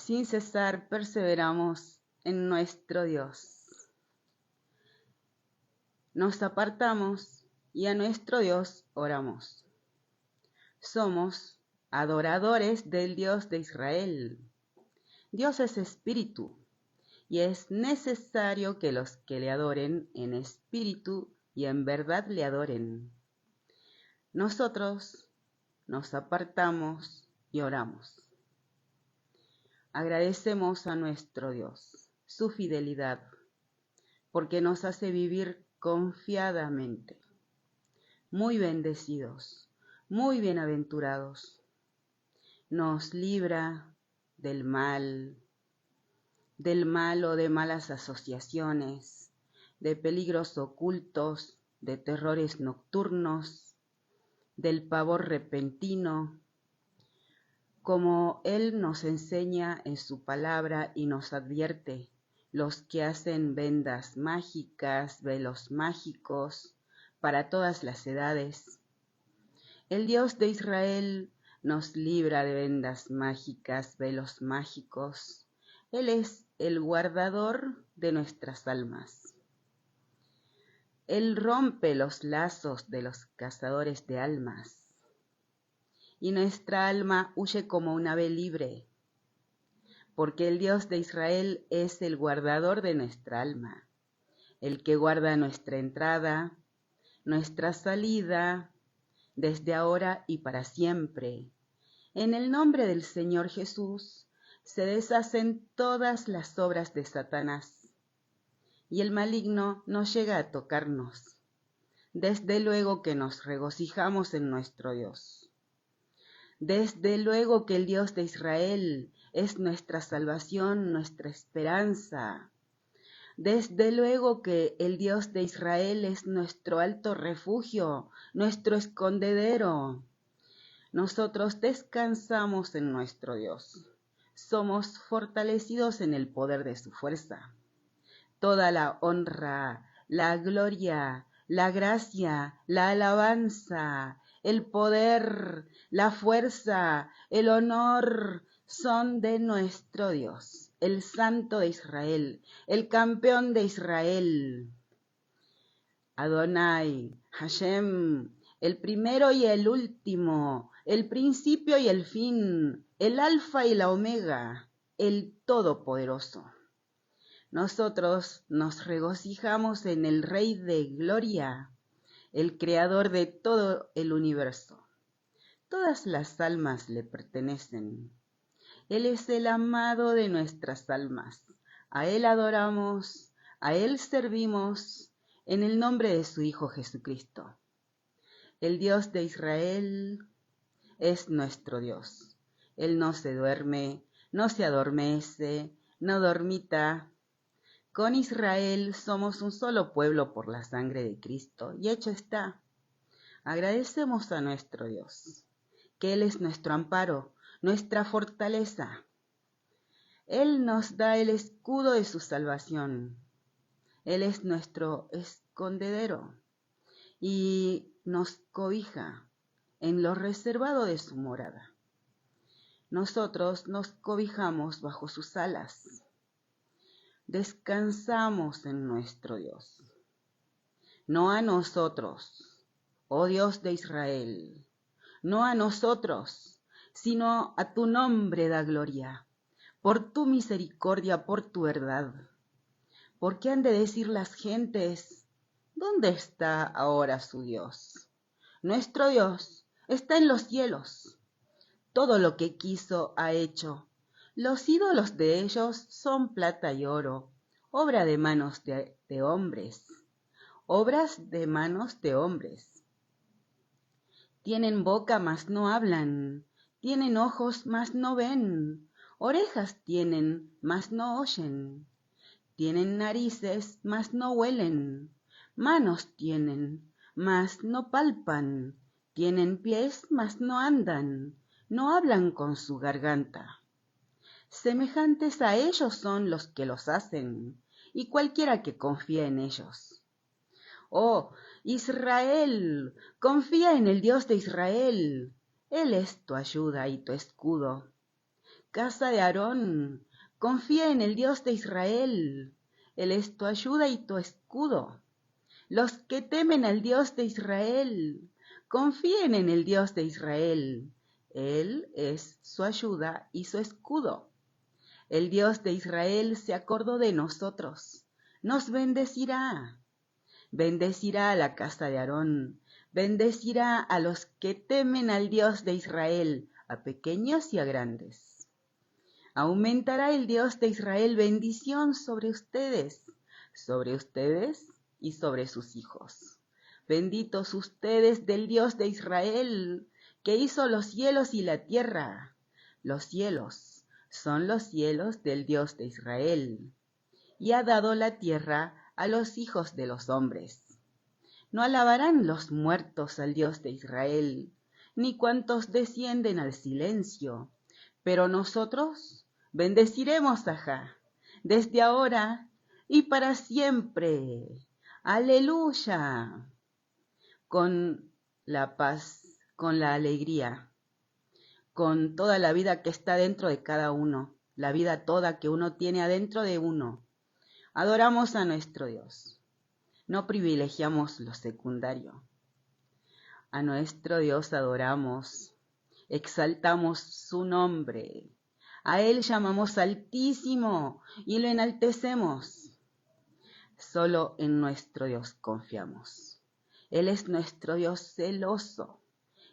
Sin cesar perseveramos en nuestro Dios. Nos apartamos y a nuestro Dios oramos. Somos adoradores del Dios de Israel. Dios es espíritu y es necesario que los que le adoren en espíritu y en verdad le adoren. Nosotros nos apartamos y oramos. Agradecemos a nuestro Dios su fidelidad, porque nos hace vivir confiadamente. Muy bendecidos, muy bienaventurados. Nos libra del mal o de malas asociaciones, de peligros ocultos, de terrores nocturnos, del pavor repentino, como Él nos enseña en su palabra y nos advierte, los que hacen vendas mágicas, velos mágicos, para todas las edades. El Dios de Israel nos libra de vendas mágicas, velos mágicos. Él es el guardador de nuestras almas. Él rompe los lazos de los cazadores de almas. Y nuestra alma huye como un ave libre, porque el Dios de Israel es el guardador de nuestra alma, el que guarda nuestra entrada, nuestra salida, desde ahora y para siempre. En el nombre del Señor Jesús se deshacen todas las obras de Satanás, y el maligno no llega a tocarnos. Desde luego que nos regocijamos en nuestro Dios. Desde luego que el Dios de Israel es nuestra salvación, nuestra esperanza. Desde luego que el Dios de Israel es nuestro alto refugio, nuestro escondedero. Nosotros descansamos en nuestro Dios. Somos fortalecidos en el poder de su fuerza. Toda la honra, la gloria, la gracia, la alabanza, el poder, la fuerza, el honor son de nuestro Dios, el Santo de Israel, el campeón de Israel. Adonai, Hashem, el primero y el último, el principio y el fin, el alfa y la omega, el todopoderoso. Nosotros nos regocijamos en el Rey de Gloria, el creador de todo el universo. Todas las almas le pertenecen. Él es el amado de nuestras almas. A Él adoramos, a Él servimos, en el nombre de su Hijo Jesucristo. El Dios de Israel es nuestro Dios. Él no se duerme, no se adormece, no dormita. Con Israel somos un solo pueblo por la sangre de Cristo, y hecho está. Agradecemos a nuestro Dios, que Él es nuestro amparo, nuestra fortaleza. Él nos da el escudo de su salvación. Él es nuestro escondedero y nos cobija en lo reservado de su morada. Nosotros nos cobijamos bajo sus alas. Descansamos en nuestro Dios. No a nosotros, oh Dios de Israel, no a nosotros, sino a tu nombre da gloria, por tu misericordia, por tu verdad. ¿Por qué han de decir las gentes, ¿dónde está ahora su Dios? Nuestro Dios está en los cielos. Todo lo que quiso ha hecho. Los ídolos de ellos son plata y oro, obra de manos de hombres, obras de manos de hombres. Tienen boca, mas no hablan, tienen ojos, mas no ven, orejas tienen, mas no oyen, tienen narices, mas no huelen, manos tienen, mas no palpan, tienen pies, mas no andan, no hablan con su garganta. Semejantes a ellos son los que los hacen, y cualquiera que confía en ellos. Oh, Israel, confía en el Dios de Israel. Él es tu ayuda y tu escudo. casa de Aarón, confía en el Dios de Israel. Él es tu ayuda y tu escudo. Los que temen al Dios de Israel, confíen en el Dios de Israel. Él es su ayuda y su escudo. El Dios de Israel se acordó de nosotros. Nos bendecirá. Bendecirá a la casa de Aarón. Bendecirá a los que temen al Dios de Israel, a pequeños y a grandes. Aumentará el Dios de Israel bendición sobre ustedes y sobre sus hijos. Benditos ustedes del Dios de Israel, que hizo los cielos y la tierra. Los cielos son los cielos del Dios de Israel, y ha dado la tierra a los hijos de los hombres. No alabarán los muertos al Dios de Israel, ni cuantos descienden al silencio, pero nosotros bendeciremos a Jah, desde ahora y para siempre. Aleluya. Con la paz, con la alegría, con toda la vida que está dentro de cada uno, la vida toda que uno tiene adentro de uno. Adoramos a nuestro Dios. No privilegiamos lo secundario. A nuestro Dios adoramos, exaltamos su nombre. A Él llamamos Altísimo y lo enaltecemos. Solo en nuestro Dios confiamos. Él es nuestro Dios celoso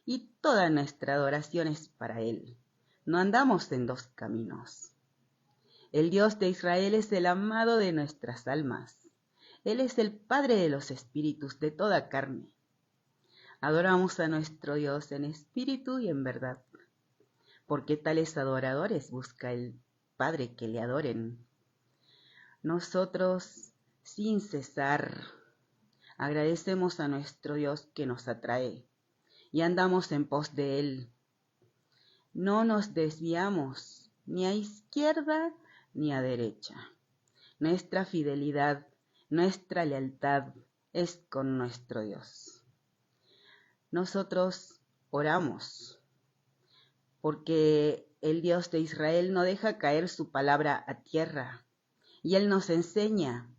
y toda nuestra adoración es para Él. No andamos en dos caminos. El Dios de Israel es el amado de nuestras almas. Él es el Padre de los espíritus de toda carne. Adoramos a nuestro Dios en espíritu y en verdad, porque tales adoradores busca el Padre que le adoren. Nosotros, sin cesar, agradecemos a nuestro Dios que nos atrae y andamos en pos de Él. No nos desviamos ni a izquierda ni a derecha. Nuestra fidelidad, nuestra lealtad es con nuestro Dios. Nosotros oramos porque el Dios de Israel no deja caer su palabra a tierra y Él nos enseña: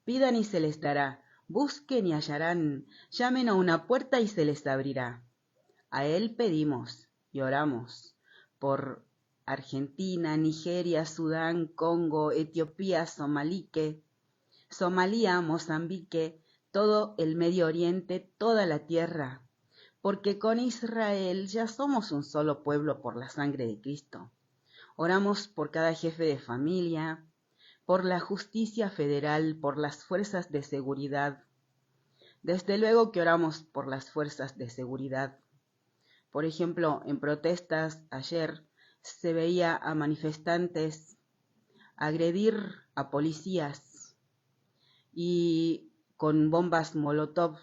pidan y se les dará, busquen y hallarán, llamen a una puerta y se les abrirá. A Él pedimos y oramos por Argentina, Nigeria, Sudán, Congo, Etiopía, Somalia, Mozambique, todo el Medio Oriente, toda la tierra, porque con Israel ya somos un solo pueblo por la sangre de Cristo. Oramos por cada jefe de familia, por la justicia federal, por las fuerzas de seguridad. Desde luego que oramos por las fuerzas de seguridad. Por ejemplo, en protestas ayer se veía a manifestantes agredir a policías y con bombas Molotov.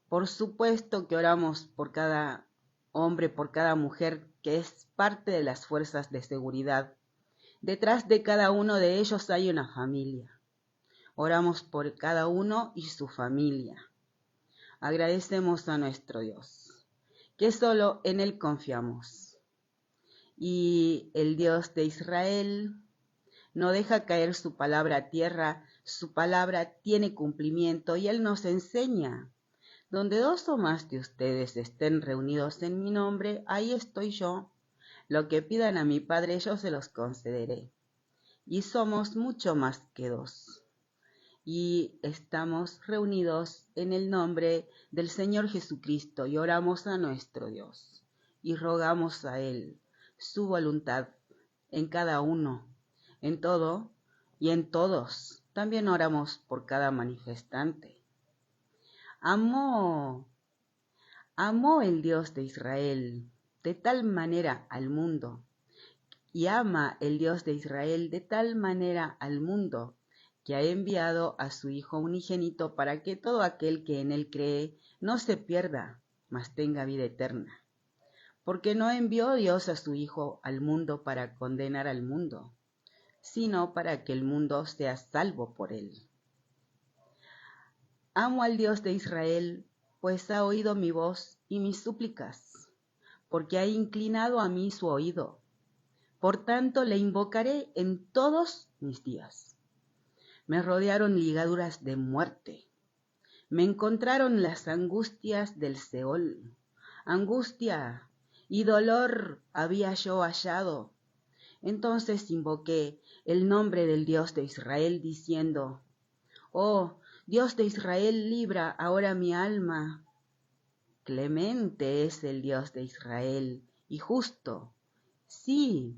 Por supuesto que oramos por cada hombre, por cada mujer que es parte de las fuerzas de seguridad. Detrás de cada uno de ellos hay una familia. Oramos por cada uno y su familia. Agradecemos a nuestro Dios, que solo en Él confiamos. Y el Dios de Israel no deja caer su palabra a tierra, su palabra tiene cumplimiento y Él nos enseña: donde dos o más de ustedes estén reunidos en mi nombre, ahí estoy yo. Lo que pidan a mi Padre yo se los concederé. Y somos mucho más que dos. Y estamos reunidos en el nombre del Señor Jesucristo y oramos a nuestro Dios y rogamos a Él su voluntad en cada uno, en todo y en todos. También oramos por cada manifestante. Amó el Dios de Israel de tal manera al mundo, y ama el Dios de Israel de tal manera al mundo, que ha enviado a su Hijo unigénito para que todo aquel que en Él cree no se pierda, mas tenga vida eterna. Porque no envió Dios a su Hijo al mundo para condenar al mundo, sino para que el mundo sea salvo por Él. Amo al Dios de Israel, pues ha oído mi voz y mis súplicas, porque ha inclinado a mí su oído. Por tanto, le invocaré en todos mis días. Me rodearon ligaduras de muerte. Me encontraron las angustias del Seol. Angustia y dolor había yo hallado. Entonces invoqué el nombre del Dios de Israel, diciendo: Oh, Dios de Israel, libra ahora mi alma. Clemente es el Dios de Israel y justo. Sí,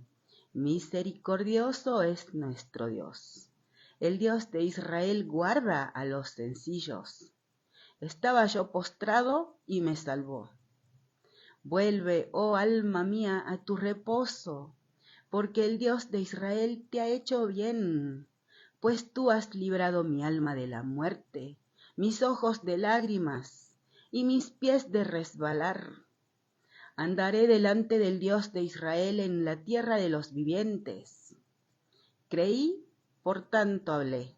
misericordioso es nuestro Dios. El Dios de Israel guarda a los sencillos. Estaba yo postrado y me salvó. Vuelve, oh alma mía, a tu reposo, porque el Dios de Israel te ha hecho bien, pues tú has librado mi alma de la muerte, mis ojos de lágrimas y mis pies de resbalar. Andaré delante del Dios de Israel en la tierra de los vivientes. Creí, por tanto hablé,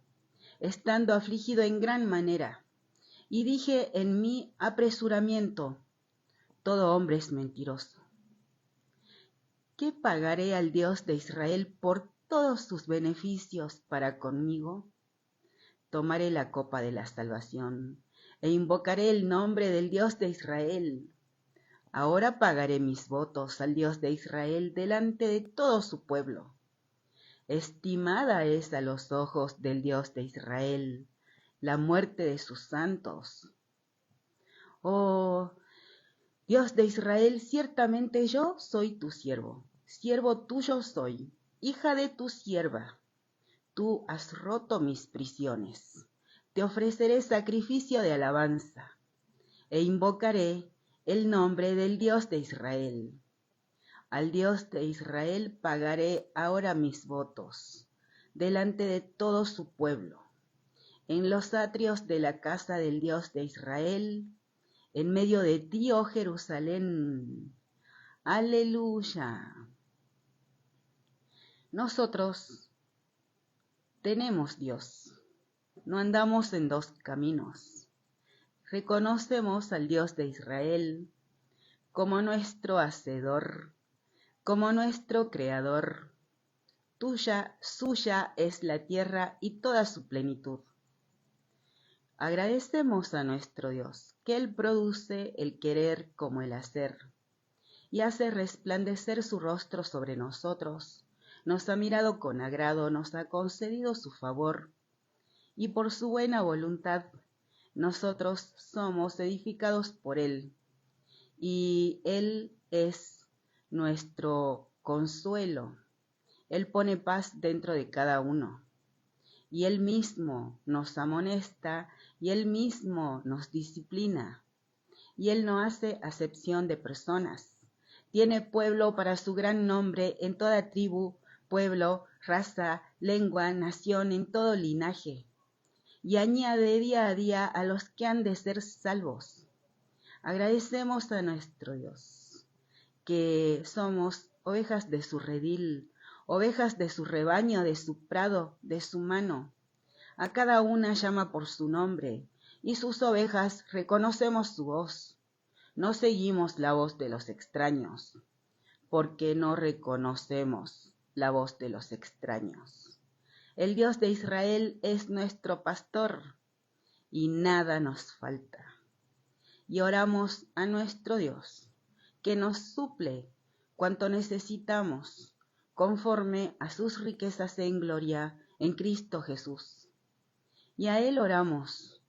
estando afligido en gran manera, y dije en mi apresuramiento: todo hombre es mentiroso. ¿Qué pagaré al Dios de Israel por todos sus beneficios para conmigo? Tomaré la copa de la salvación e invocaré el nombre del Dios de Israel. Ahora pagaré mis votos al Dios de Israel delante de todo su pueblo. Estimada es a los ojos del Dios de Israel la muerte de sus santos. Oh, Dios de Israel, ciertamente yo soy tu siervo, siervo tuyo soy, hija de tu sierva. Tú has roto mis prisiones. Te ofreceré sacrificio de alabanza e invocaré el nombre del Dios de Israel. Al Dios de Israel pagaré ahora mis votos, delante de todo su pueblo, en los atrios de la casa del Dios de Israel, en medio de ti, oh Jerusalén. Aleluya. Nosotros tenemos Dios. No andamos en dos caminos. Reconocemos al Dios de Israel como nuestro Hacedor, como nuestro Creador. Suya es la tierra y toda su plenitud. Agradecemos a nuestro Dios que Él produce el querer como el hacer y hace resplandecer su rostro sobre nosotros. Nos ha mirado con agrado, nos ha concedido su favor y por su buena voluntad nosotros somos edificados por Él y Él es nuestro consuelo. Él pone paz dentro de cada uno y Él mismo nos amonesta y Él mismo nos disciplina y Él no hace acepción de personas. Tiene pueblo para su gran nombre en toda tribu, pueblo, raza, lengua, nación, en todo linaje, y añade día a día a los que han de ser salvos. Agradecemos a nuestro Dios, que somos ovejas de su redil, ovejas de su rebaño, de su prado, de su mano. A cada una llama por su nombre, y sus ovejas reconocemos su voz. No seguimos la voz de los extraños, porque no reconocemos la voz de los extraños. El Dios de Israel es nuestro pastor, y nada nos falta. Y oramos a nuestro Dios, que nos suple cuanto necesitamos, conforme a sus riquezas en gloria en Cristo Jesús. Y a Él oramos,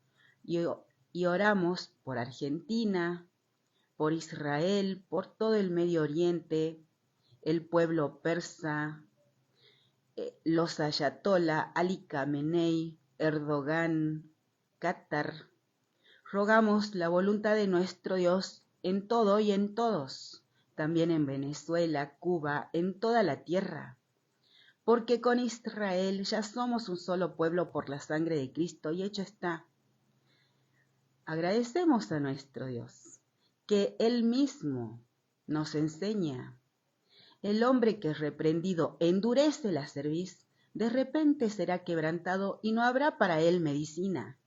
y oramos por Argentina, por Israel, por todo el Medio Oriente, el pueblo persa, los ayatolá, Ali Khamenei, Erdogan, Qatar. Rogamos la voluntad de nuestro Dios en todo y en todos, también en Venezuela, Cuba, en toda la tierra, porque con Israel ya somos un solo pueblo por la sangre de Cristo y hecho está. Agradecemos a nuestro Dios que Él mismo nos enseña. El hombre que reprendido endurece la cerviz, de repente será quebrantado y no habrá para él medicina.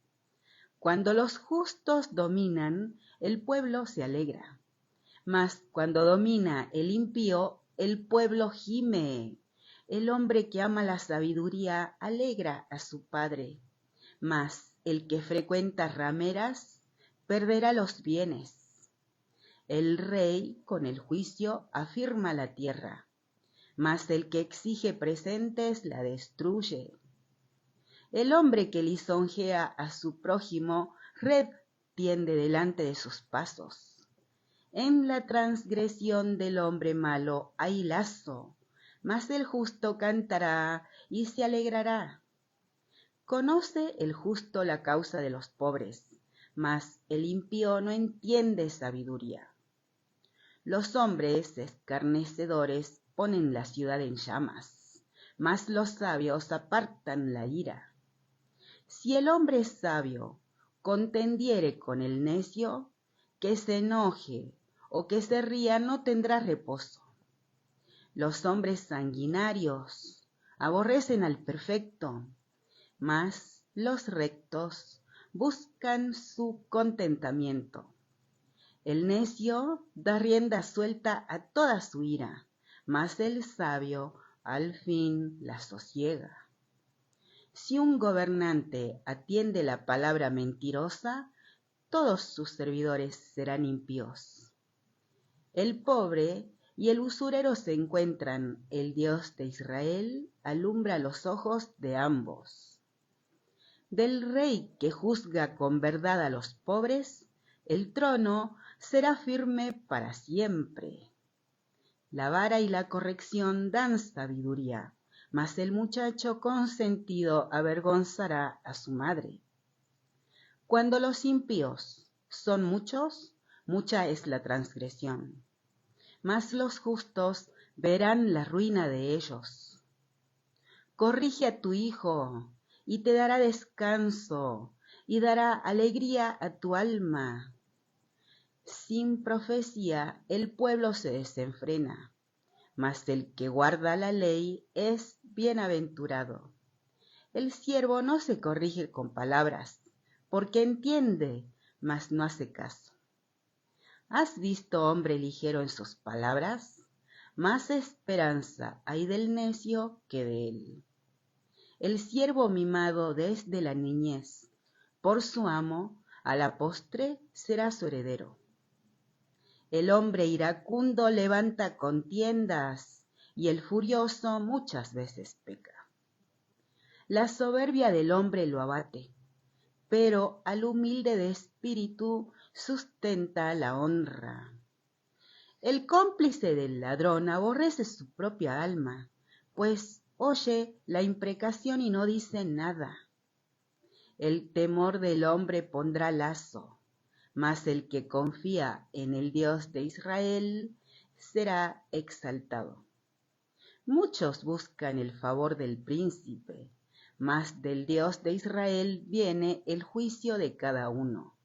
Cuando los justos dominan, el pueblo se alegra, mas cuando domina el impío, el pueblo gime. El hombre que ama la sabiduría alegra a su padre, mas el que frecuenta rameras perderá los bienes. El rey con el juicio afirma la tierra, mas el que exige presentes la destruye. El hombre que lisonjea a su prójimo red tiende delante de sus pasos. En la transgresión del hombre malo hay lazo, mas el justo cantará y se alegrará. Conoce el justo la causa de los pobres, mas el impío no entiende sabiduría. Los hombres escarnecedores ponen la ciudad en llamas, mas los sabios apartan la ira. Si el hombre sabio contendiere con el necio, que se enoje o que se ría no tendrá reposo. Los hombres sanguinarios aborrecen al perfecto, mas los rectos buscan su contentamiento. El necio da rienda suelta a toda su ira, mas el sabio al fin la sosiega. Si un gobernante atiende la palabra mentirosa, todos sus servidores serán impíos. El pobre y el usurero se encuentran, el Dios de Israel alumbra los ojos de ambos. Del rey que juzga con verdad a los pobres, el trono será firme para siempre. La vara y la corrección dan sabiduría, mas el muchacho consentido avergonzará a su madre. Cuando los impíos son muchos, mucha es la transgresión, mas los justos verán la ruina de ellos. Corrige a tu hijo, y te dará descanso, y dará alegría a tu alma. Sin profecía el pueblo se desenfrena, mas el que guarda la ley es bienaventurado. El siervo no se corrige con palabras, porque entiende, mas no hace caso. ¿Has visto hombre ligero en sus palabras? Más esperanza hay del necio que de él. El siervo mimado desde la niñez, por su amo, a la postre será su heredero. El hombre iracundo levanta contiendas, y el furioso muchas veces peca. La soberbia del hombre lo abate, pero al humilde de espíritu sustenta la honra. El cómplice del ladrón aborrece su propia alma, pues oye la imprecación y no dice nada. El temor del hombre pondrá lazo, mas el que confía en el Dios de Israel será exaltado. Muchos buscan el favor del príncipe, mas del Dios de Israel viene el juicio de cada uno.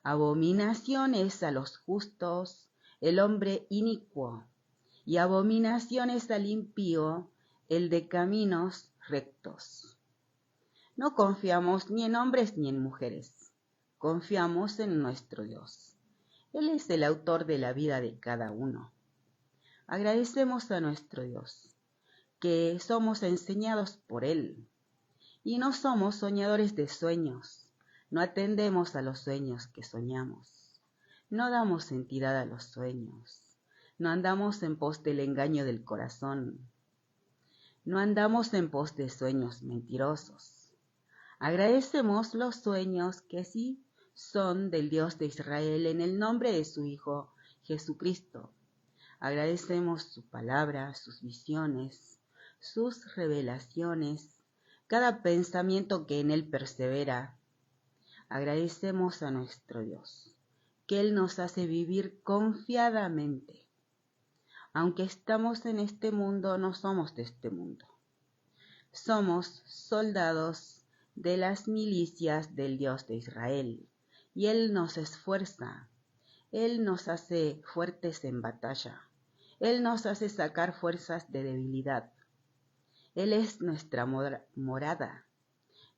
Abominación es a los justos el hombre inicuo, y abominación es al impío el de caminos rectos. No confiamos ni en hombres ni en mujeres, confiamos en nuestro Dios. Él es el autor de la vida de cada uno. Agradecemos a nuestro Dios, que somos enseñados por Él, y no somos soñadores de sueños, no atendemos a los sueños que soñamos, no damos entidad a los sueños, no andamos en pos del engaño del corazón, no andamos en pos de sueños mentirosos. Agradecemos los sueños que sí son del Dios de Israel en el nombre de su Hijo Jesucristo. Agradecemos su palabra, sus visiones, sus revelaciones, cada pensamiento que en él persevera. Agradecemos a nuestro Dios, que Él nos hace vivir confiadamente. Aunque estamos en este mundo, no somos de este mundo. Somos soldados de las milicias del Dios de Israel, y Él nos esfuerza, Él nos hace fuertes en batalla, Él nos hace sacar fuerzas de debilidad. Él es nuestra morada.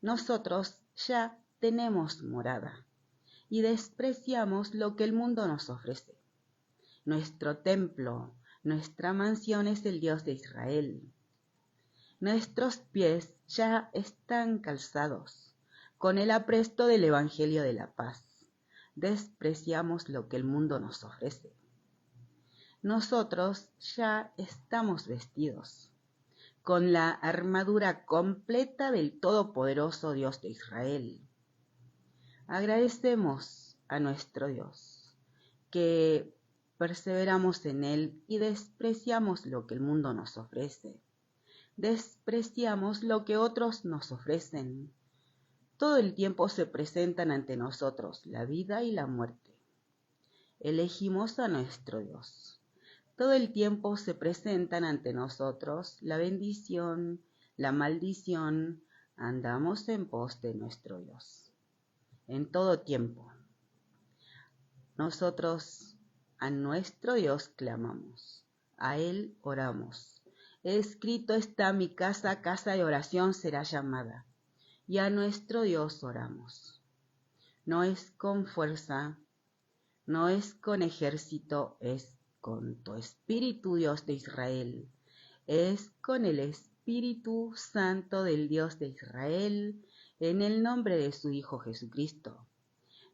Nosotros ya tenemos morada, y despreciamos lo que el mundo nos ofrece. Nuestro templo, Nuestra mansión es el Dios de Israel. Nuestros pies ya están calzados con el apresto del Evangelio de la paz. Despreciamos lo que el mundo nos ofrece. Nosotros ya estamos vestidos con la armadura completa del Todopoderoso Dios de Israel. Agradecemos a nuestro Dios que perseveramos en Él y despreciamos lo que el mundo nos ofrece. Despreciamos lo que otros nos ofrecen. Todo el tiempo se presentan ante nosotros la vida y la muerte. Elegimos a nuestro Dios. Todo el tiempo se presentan ante nosotros la bendición, la maldición. Andamos en pos de nuestro Dios. En todo tiempo. Nosotros a nuestro Dios clamamos. A Él oramos. Escrito está: mi casa, casa de oración será llamada. Y a nuestro Dios oramos. No es con fuerza, no es con ejército, es con tu Espíritu, Dios de Israel. Es con el Espíritu Santo del Dios de Israel, en el nombre de su Hijo Jesucristo.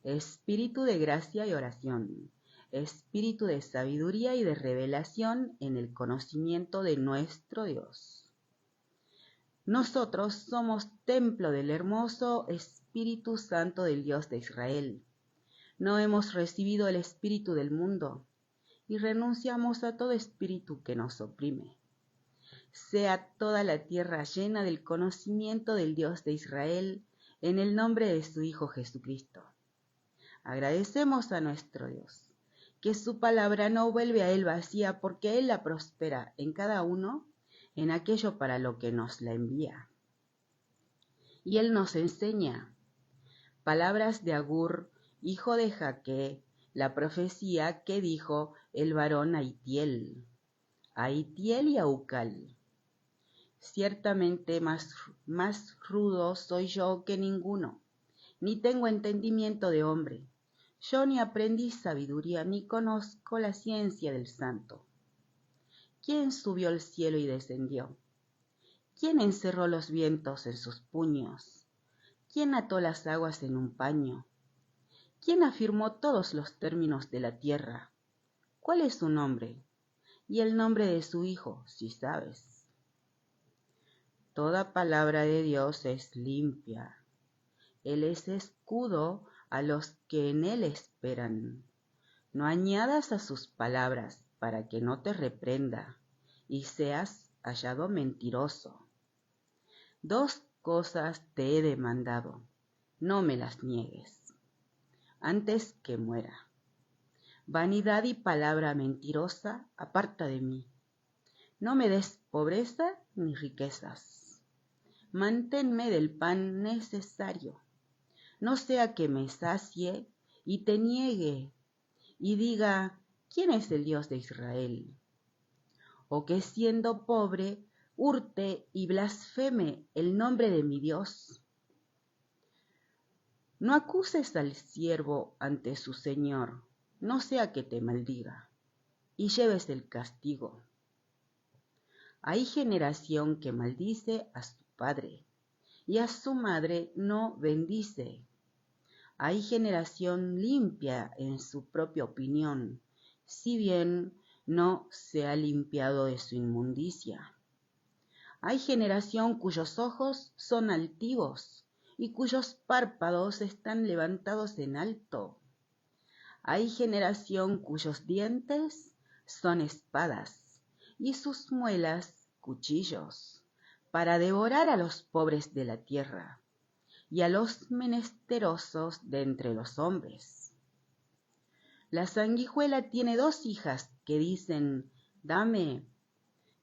Espíritu de gracia y oración. Espíritu de sabiduría y de revelación en el conocimiento de nuestro Dios. Nosotros somos templo del hermoso Espíritu Santo del Dios de Israel. No hemos recibido el espíritu del mundo y renunciamos a todo espíritu que nos oprime. Sea toda la tierra llena del conocimiento del Dios de Israel en el nombre de su Hijo Jesucristo. Agradecemos a nuestro Dios, que su palabra no vuelve a Él vacía, porque Él la prospera en cada uno en aquello para lo que nos la envía. Y Él nos enseña palabras de Agur, hijo de Jaque, la profecía que dijo el varón Aitiel y Aucal. Ciertamente más rudo soy yo que ninguno, ni tengo entendimiento de hombre. Yo ni aprendí sabiduría, ni conozco la ciencia del santo. ¿Quién subió al cielo y descendió? ¿Quién encerró los vientos en sus puños? ¿Quién ató las aguas en un paño? ¿Quién afirmó todos los términos de la tierra? ¿Cuál es su nombre? Y el nombre de su Hijo, si sabes. Toda palabra de Dios es limpia. Él es escudo a los que en Él esperan. No añadas a sus palabras para que no te reprenda y seas hallado mentiroso. 2 cosas te he demandado, no me las niegues, antes que muera. Vanidad y palabra mentirosa, aparta de mí. No me des pobreza ni riquezas. Manténme del pan necesario, no sea que me sacie y te niegue y diga: ¿quién es el Dios de Israel? O que siendo pobre hurte y blasfeme el nombre de mi Dios. No acuses al siervo ante su señor, no sea que te maldiga y lleves el castigo. Hay generación que maldice a su padre y a su madre no bendice. Hay generación limpia en su propia opinión, si bien no se ha limpiado de su inmundicia. Hay generación cuyos ojos son altivos y cuyos párpados están levantados en alto. Hay generación cuyos dientes son espadas y sus muelas cuchillos, para devorar a los pobres de la tierra y a los menesterosos de entre los hombres. La sanguijuela tiene 2 hijas que dicen: dame,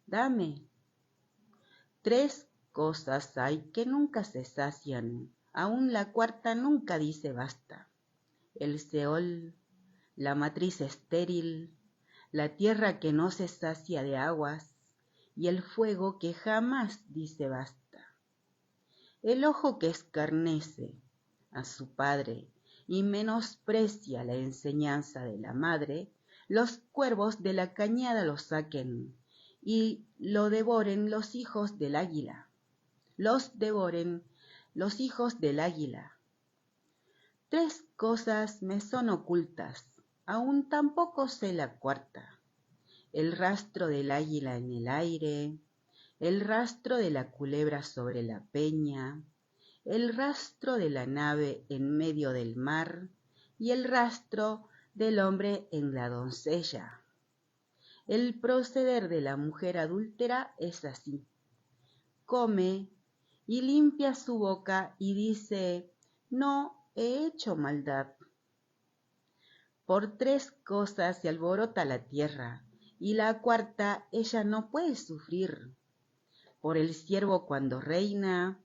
dame. 3 cosas hay que nunca se sacian, aun la 4ª nunca dice basta: el Seol, la matriz estéril, la tierra que no se sacia de aguas, y el fuego que jamás dice basta. El ojo que escarnece a su padre y menosprecia la enseñanza de la madre, los cuervos de la cañada lo saquen, y lo devoren los hijos del águila. Los devoren los hijos del águila. 3 cosas me son ocultas, aún tampoco sé la cuarta. El rastro del águila en el aire, el rastro de la culebra sobre la peña, el rastro de la nave en medio del mar y el rastro del hombre en la doncella. El proceder de la mujer adúltera es así. Come y limpia su boca y dice, no he hecho maldad. Por 3 cosas se alborota la tierra, y la cuarta ella no puede sufrir. Por el siervo cuando reina,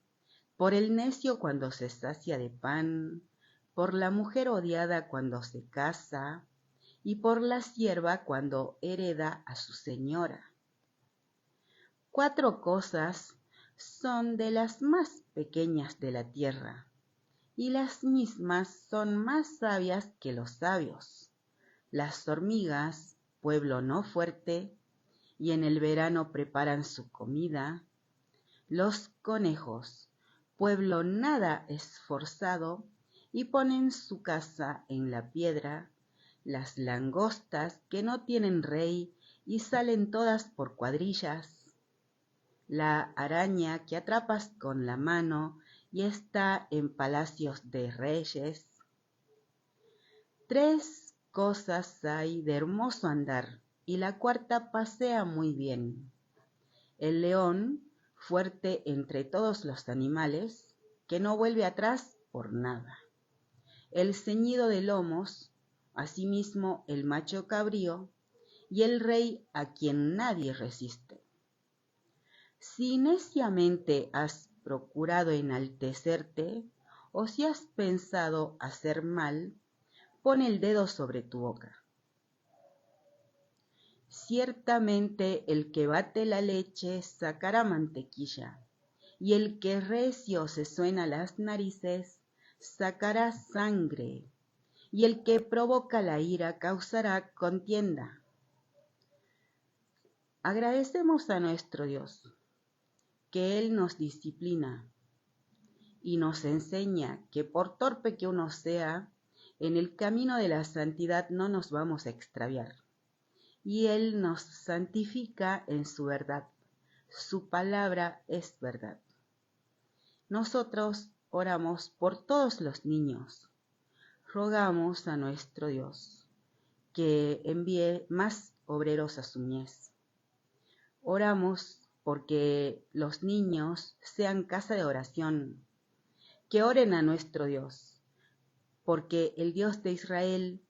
por el necio cuando se sacia de pan, por la mujer odiada cuando se casa, y por la sierva cuando hereda a su señora. 4 cosas son de las más pequeñas de la tierra, y las mismas son más sabias que los sabios. Las hormigas, pueblo no fuerte, y en el verano preparan su comida. Los conejos, pueblo nada esforzado, y ponen su casa en la piedra. Las langostas, que no tienen rey, y salen todas por cuadrillas. La araña, que atrapas con la mano, y está en palacios de reyes. 3 cosas hay de hermoso andar, y la cuarta pasea muy bien. El león, fuerte entre todos los animales, que no vuelve atrás por nada. El ceñido de lomos, asimismo el macho cabrío, y el rey a quien nadie resiste. Si neciamente has procurado enaltecerte, o si has pensado hacer mal, pon el dedo sobre tu boca. Ciertamente el que bate la leche sacará mantequilla, y el que recio se suena las narices sacará sangre, y el que provoca la ira causará contienda. Agradecemos a nuestro Dios, que Él nos disciplina y nos enseña que por torpe que uno sea, en el camino de la santidad no nos vamos a extraviar. Y Él nos santifica en su verdad. Su palabra es verdad. Nosotros oramos por todos los niños. Rogamos a nuestro Dios que envíe más obreros a su mies. Oramos porque los niños sean casa de oración, que oren a nuestro Dios, porque el Dios de Israel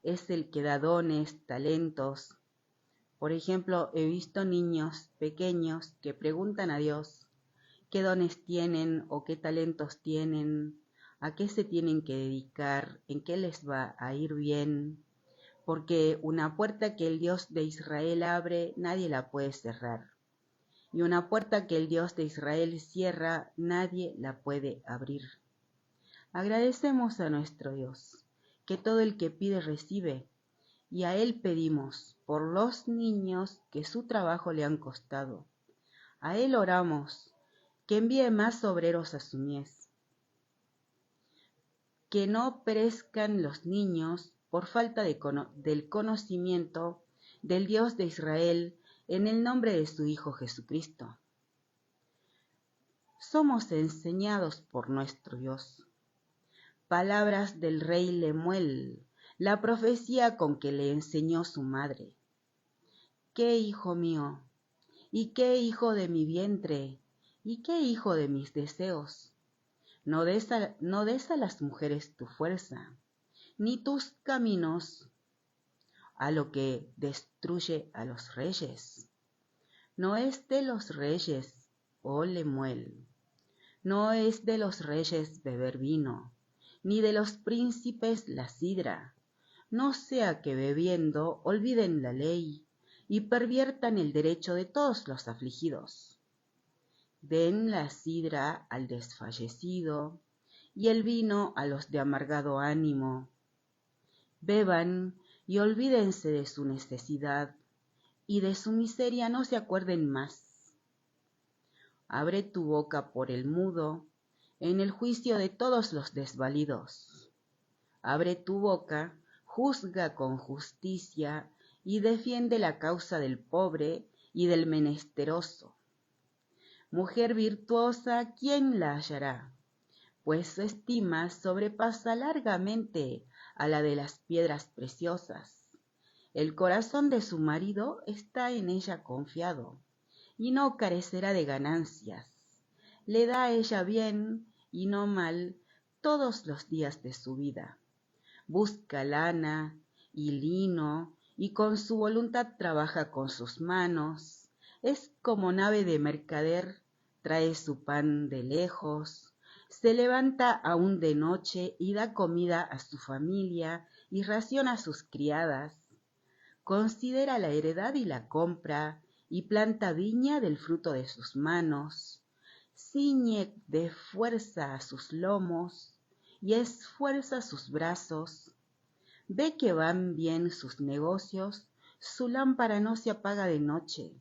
es el que da dones, talentos. Por ejemplo, he visto niños pequeños que preguntan a Dios qué dones tienen o qué talentos tienen, a qué se tienen que dedicar, en qué les va a ir bien, porque una puerta que el Dios de Israel abre, nadie la puede cerrar. Y una puerta que el Dios de Israel cierra, nadie la puede abrir. Agradecemos a nuestro Dios, que todo el que pide recibe, y a Él pedimos por los niños que su trabajo le han costado. A Él oramos, que envíe más obreros a su mies. Que no perezcan los niños por falta del conocimiento del Dios de Israel en el nombre de su Hijo Jesucristo. Somos enseñados por nuestro Dios. Palabras del rey Lemuel, la profecía con que le enseñó su madre. ¿Qué hijo mío? ¿Y qué hijo de mi vientre? ¿Y qué hijo de mis deseos? No des a las mujeres tu fuerza, ni tus caminos a lo que destruye a los reyes. No es de los reyes, oh Lemuel, no es de los reyes beber vino, ni de los príncipes la sidra, no sea que bebiendo olviden la ley y perviertan el derecho de todos los afligidos. Den la sidra al desfallecido y el vino a los de amargado ánimo. Beban y olvídense de su necesidad, y de su miseria no se acuerden más. Abre tu boca por el mudo, en el juicio de todos los desvalidos. Abre tu boca, juzga con justicia, y defiende la causa del pobre y del menesteroso. Mujer virtuosa, ¿quién la hallará? Pues su estima sobrepasa largamente a la de las piedras preciosas. El corazón de su marido está en ella confiado, y no carecerá de ganancias. Le da a ella bien y no mal todos los días de su vida. Busca lana y lino, y con su voluntad trabaja con sus manos. Es como nave de mercader, trae su pan de lejos, se levanta aún de noche y da comida a su familia y ración a sus criadas. Considera la heredad y la compra, y planta viña del fruto de sus manos. Ciñe de fuerza a sus lomos, y esfuerza sus brazos. Ve que van bien sus negocios, su lámpara no se apaga de noche.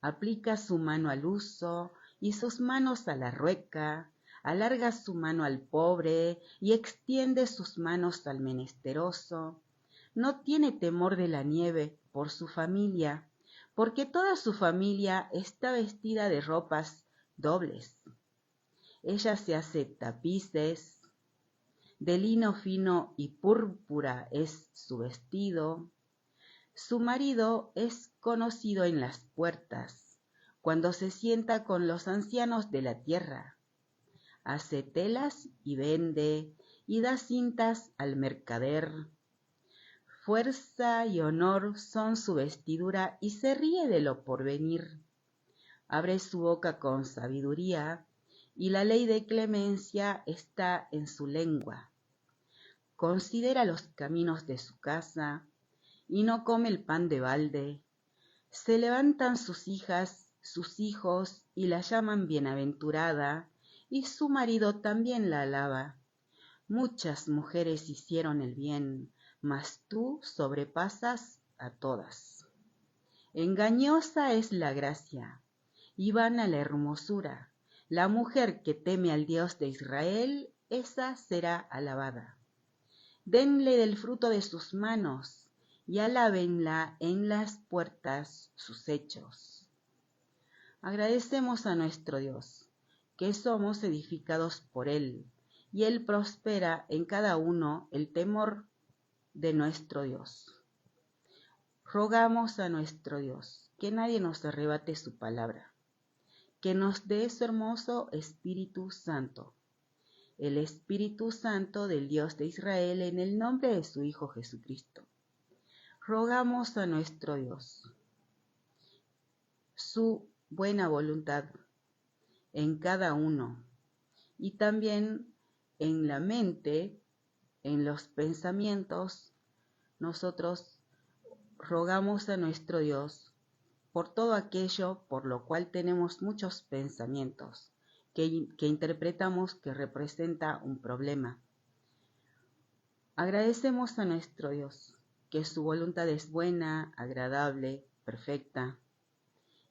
Aplica su mano al uso y sus manos a la rueca, alarga su mano al pobre y extiende sus manos al menesteroso. No tiene temor de la nieve por su familia, porque toda su familia está vestida de ropas dobles. Ella se hace tapices, de lino fino y púrpura es su vestido. Su marido es conocido en las puertas, cuando se sienta con los ancianos de la tierra. Hace telas y vende, y da cintas al mercader. Fuerza y honor son su vestidura, y se ríe de lo porvenir. Abre su boca con sabiduría, y la ley de clemencia está en su lengua. Considera los caminos de su casa, y no come el pan de balde. Se levantan sus hijas, sus hijos, y la llaman bienaventurada, y su marido también la alaba. Muchas mujeres hicieron el bien, mas tú sobrepasas a todas. Engañosa es la gracia, y vana la hermosura. La mujer que teme al Dios de Israel, esa será alabada. Denle del fruto de sus manos, y alábenla en las puertas sus hechos. Agradecemos a nuestro Dios, que somos edificados por Él, y Él prospera en cada uno el temor de nuestro Dios. Rogamos a nuestro Dios que nadie nos arrebate su palabra, que nos dé su hermoso Espíritu Santo, el Espíritu Santo del Dios de Israel, en el nombre de su Hijo Jesucristo. Rogamos a nuestro Dios su buena voluntad en cada uno, y también en la mente, en los pensamientos. Nosotros rogamos a nuestro Dios por todo aquello por lo cual tenemos muchos pensamientos que interpretamos que representa un problema. Agradecemos a nuestro Dios que su voluntad es buena, agradable, perfecta,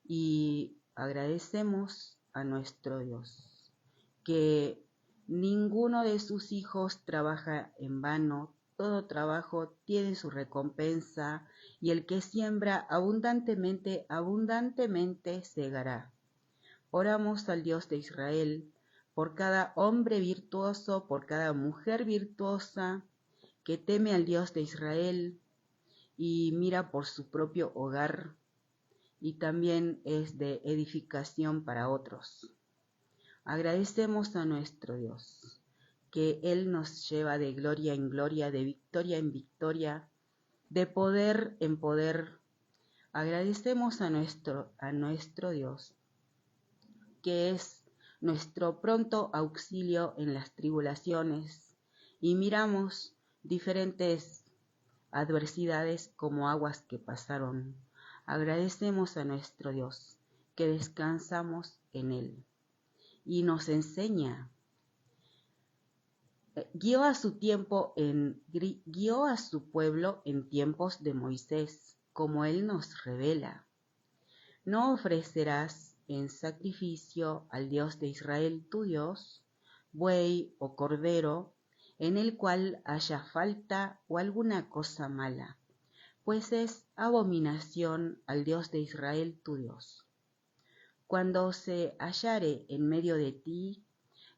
y agradecemos a nuestro Dios que ninguno de sus hijos trabaja en vano. Todo trabajo tiene su recompensa, y el que siembra abundantemente, abundantemente segará. Oramos al Dios de Israel por cada hombre virtuoso, por cada mujer virtuosa que teme al Dios de Israel y mira por su propio hogar, y también es de edificación para otros. Agradecemos a nuestro Dios que Él nos lleva de gloria en gloria, de victoria en victoria, de poder en poder. Agradecemos a nuestro Dios, que es nuestro pronto auxilio en las tribulaciones, y miramos diferentes adversidades como aguas que pasaron. Agradecemos a nuestro Dios que descansamos en Él, y nos enseña guió a su pueblo en tiempos de Moisés, como él nos revela. No ofrecerás en sacrificio al Dios de Israel tu Dios, buey o cordero, en el cual haya falta o alguna cosa mala, pues es abominación al Dios de Israel tu Dios. Cuando se hallare en medio de ti,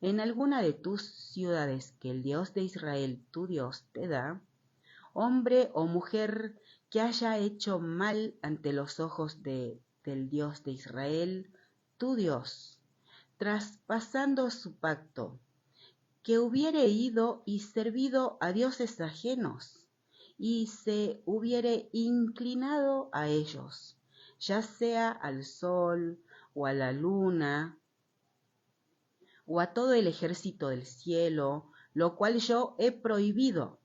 en alguna de tus ciudades que el Dios de Israel tu Dios te da, hombre o mujer que haya hecho mal ante los ojos del Dios de Israel, tu Dios, traspasando su pacto, que hubiere ido y servido a dioses ajenos, y se hubiere inclinado a ellos, ya sea al sol o a la luna, o a todo el ejército del cielo, lo cual yo he prohibido,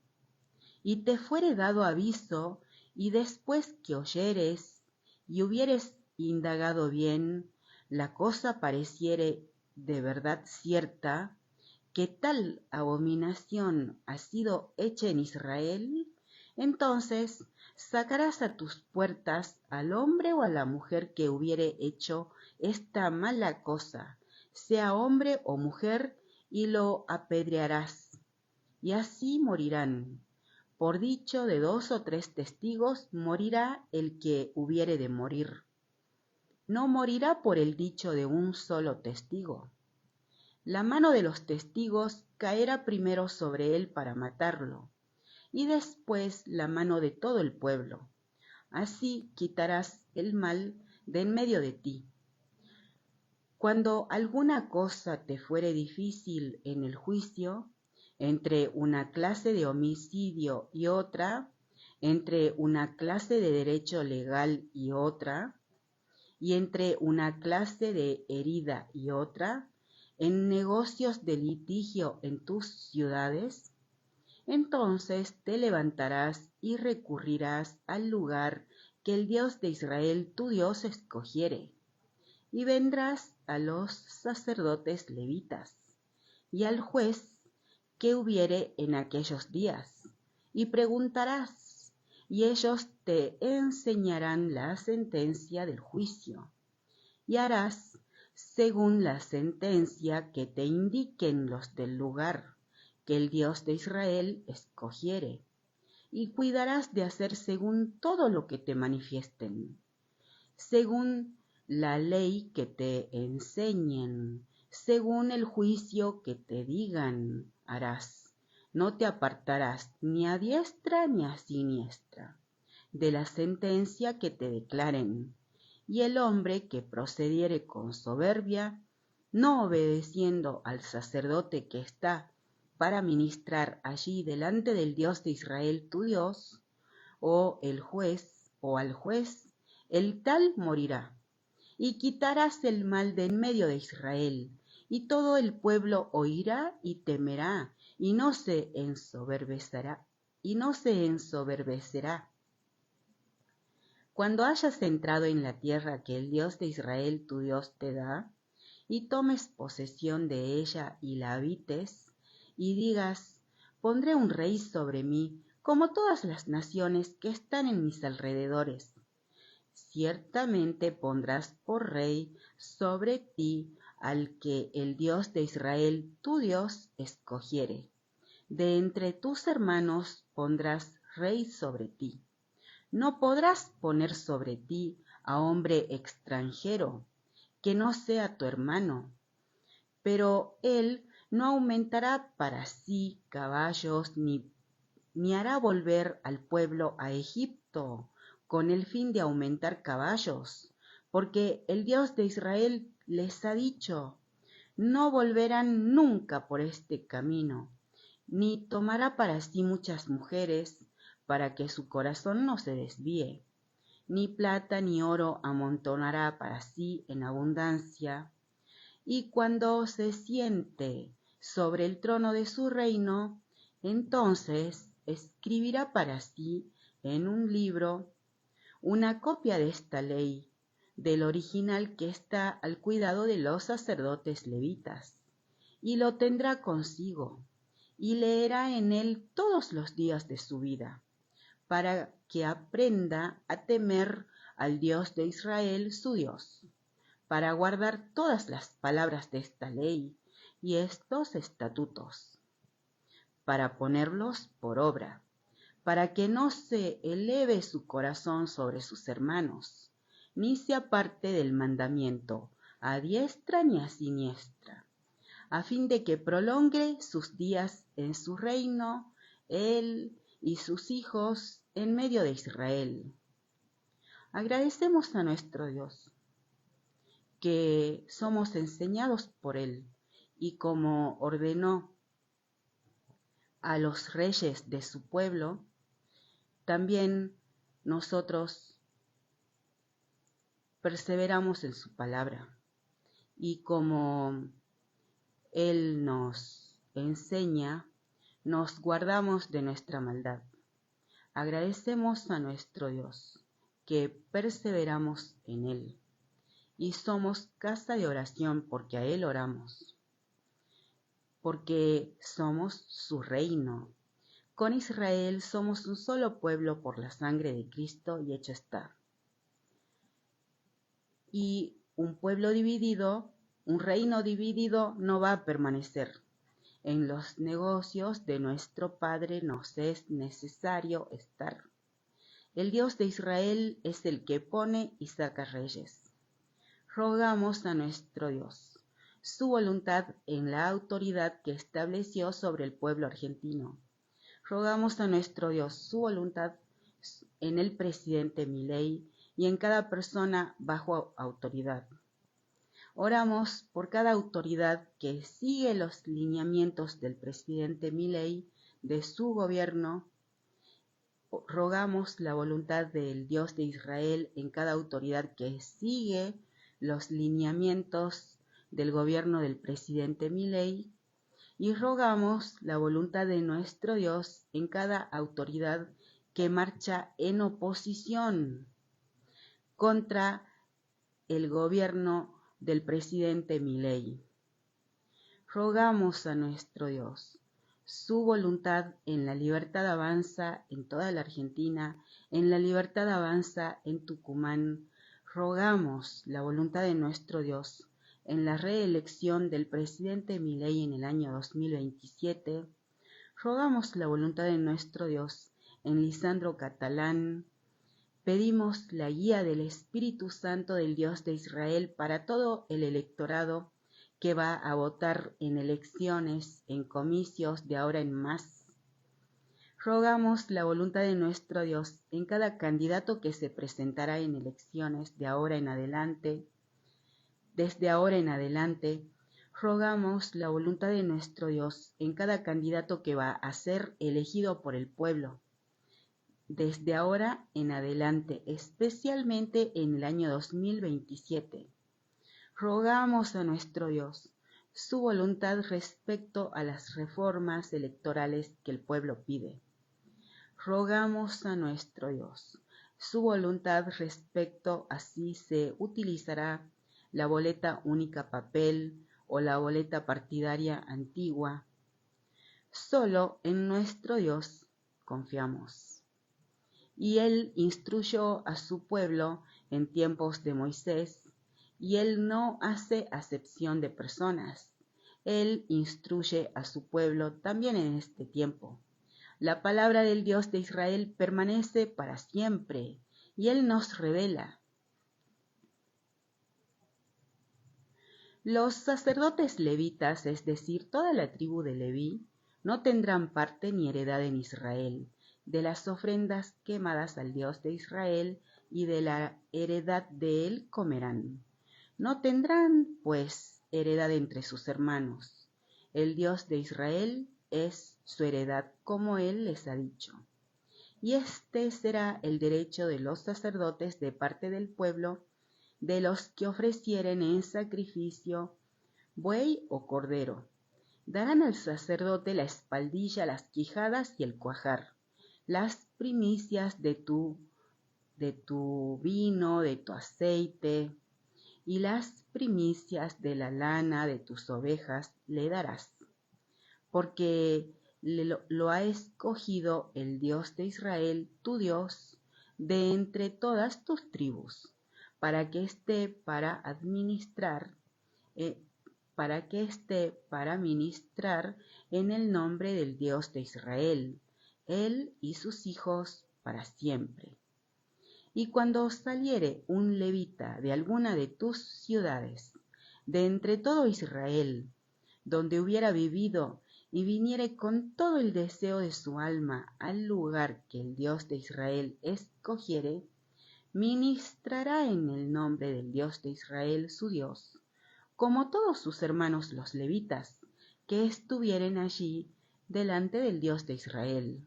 y te fuere dado aviso, y después que oyeres y hubieres indagado bien, la cosa pareciere de verdad cierta, que tal abominación ha sido hecha en Israel, entonces sacarás a tus puertas al hombre o a la mujer que hubiere hecho esta mala cosa, sea hombre o mujer, y lo apedrearás, y así morirán. Por dicho de 2 o 3 testigos morirá el que hubiere de morir. No morirá por el dicho de un solo testigo. La mano de los testigos caerá primero sobre él para matarlo, y después la mano de todo el pueblo. Así quitarás el mal de en medio de ti. Cuando alguna cosa te fuere difícil en el juicio, entre una clase de homicidio y otra, entre una clase de derecho legal y otra, y entre una clase de herida y otra, en negocios de litigio en tus ciudades, entonces te levantarás y recurrirás al lugar que el Dios de Israel tu Dios escogiere, y vendrás a los sacerdotes levitas y al juez que hubiere en aquellos días, y preguntarás, y ellos te enseñarán la sentencia del juicio, y harás según la sentencia que te indiquen los del lugar que el Dios de Israel escogiere, y cuidarás de hacer según todo lo que te manifiesten, según la ley que te enseñen, según el juicio que te digan, harás. No te apartarás ni a diestra ni a siniestra de la sentencia que te declaren. Y el hombre que procediere con soberbia, no obedeciendo al sacerdote que está para ministrar allí delante del Dios de Israel tu Dios, o el juez o al juez, el tal morirá. Y quitarás el mal de en medio de Israel, y todo el pueblo oirá y temerá, y no se ensoberbecerá. Cuando hayas entrado en la tierra que el Dios de Israel tu Dios te da, y tomes posesión de ella y la habites, y digas, pondré un rey sobre mí, como todas las naciones que están en mis alrededores. Ciertamente pondrás por rey sobre ti al que el Dios de Israel tu Dios escogiere. De entre tus hermanos pondrás rey sobre ti. No podrás poner sobre ti a hombre extranjero, que no sea tu hermano, pero él no aumentará para sí caballos ni hará volver al pueblo a Egipto con el fin de aumentar caballos, porque el Dios de Israel les ha dicho, no volverán nunca por este camino, ni tomará para sí muchas mujeres, para que su corazón no se desvíe, ni plata ni oro amontonará para sí en abundancia, y cuando se siente sobre el trono de su reino, entonces escribirá para sí en un libro una copia de esta ley, del original que está al cuidado de los sacerdotes levitas, y lo tendrá consigo, y leerá en él todos los días de su vida, para que aprenda a temer al Dios de Israel, su Dios, para guardar todas las palabras de esta ley y estos estatutos, para ponerlos por obra, para que no se eleve su corazón sobre sus hermanos, ni se aparte del mandamiento, a diestra ni a siniestra, a fin de que prolongue sus días en su reino, él y sus hijos en medio de Israel. Agradecemos a nuestro Dios, que somos enseñados por él, y como ordenó a los reyes de su pueblo, también nosotros perseveramos en su palabra, y como él nos enseña, nos guardamos de nuestra maldad. Agradecemos a nuestro Dios, que perseveramos en él, y somos casa de oración porque a él oramos, porque somos su reino. Con Israel somos un solo pueblo por la sangre de Cristo, y hecho está. Y un pueblo dividido, un reino dividido no va a permanecer. En los negocios de nuestro Padre nos es necesario estar. El Dios de Israel es el que pone y saca reyes. Rogamos a nuestro Dios su voluntad en la autoridad que estableció sobre el pueblo argentino. Rogamos a nuestro Dios su voluntad en el presidente Milei y en cada persona bajo autoridad. Oramos por cada autoridad que sigue los lineamientos del presidente Milei, de su gobierno. Rogamos la voluntad del Dios de Israel en cada autoridad que sigue los lineamientos del gobierno del presidente Milei, y rogamos la voluntad de nuestro Dios en cada autoridad que marcha en oposición contra el gobierno del presidente Milei. Rogamos a nuestro Dios su voluntad en la libertad avanza en toda la Argentina, en la libertad avanza en Tucumán. Rogamos la voluntad de nuestro Dios en la reelección del presidente Milei en el año 2027. Rogamos la voluntad de nuestro Dios en Lisandro Catalán. Pedimos la guía del Espíritu Santo del Dios de Israel para todo el electorado que va a votar en elecciones, en comicios de ahora en más. Rogamos la voluntad de nuestro Dios en cada candidato que se presentará en elecciones de ahora en adelante. Desde ahora en adelante, rogamos la voluntad de nuestro Dios en cada candidato que va a ser elegido por el pueblo. Desde ahora en adelante, especialmente en el año 2027. Rogamos a nuestro Dios su voluntad respecto a las reformas electorales que el pueblo pide. Rogamos a nuestro Dios su voluntad respecto a si se utilizará la boleta única papel o la boleta partidaria antigua. Solo en nuestro Dios confiamos. Y él instruyó a su pueblo en tiempos de Moisés, y él no hace acepción de personas. Él instruye a su pueblo también en este tiempo. La palabra del Dios de Israel permanece para siempre, y él nos revela. Los sacerdotes levitas, es decir, toda la tribu de Leví, no tendrán parte ni heredad en Israel, de las ofrendas quemadas al Dios de Israel, y de la heredad de él comerán. No tendrán, pues, heredad entre sus hermanos. El Dios de Israel es su heredad, como él les ha dicho. Y este será el derecho de los sacerdotes de parte del pueblo, de los que ofrecieren en sacrificio buey o cordero. Darán al sacerdote la espaldilla, las quijadas y el cuajar, las primicias de tu vino, de tu aceite, y las primicias de la lana de tus ovejas le darás, porque lo ha escogido el Dios de Israel, tu Dios, de entre todas tus tribus, para que esté para ministrar en el nombre del Dios de Israel, él y sus hijos para siempre. Y cuando saliere un levita de alguna de tus ciudades, de entre todo Israel, donde hubiera vivido, y viniere con todo el deseo de su alma al lugar que el Dios de Israel escogiere, ministrará en el nombre del Dios de Israel su Dios, como todos sus hermanos los levitas, que estuvieren allí delante del Dios de Israel.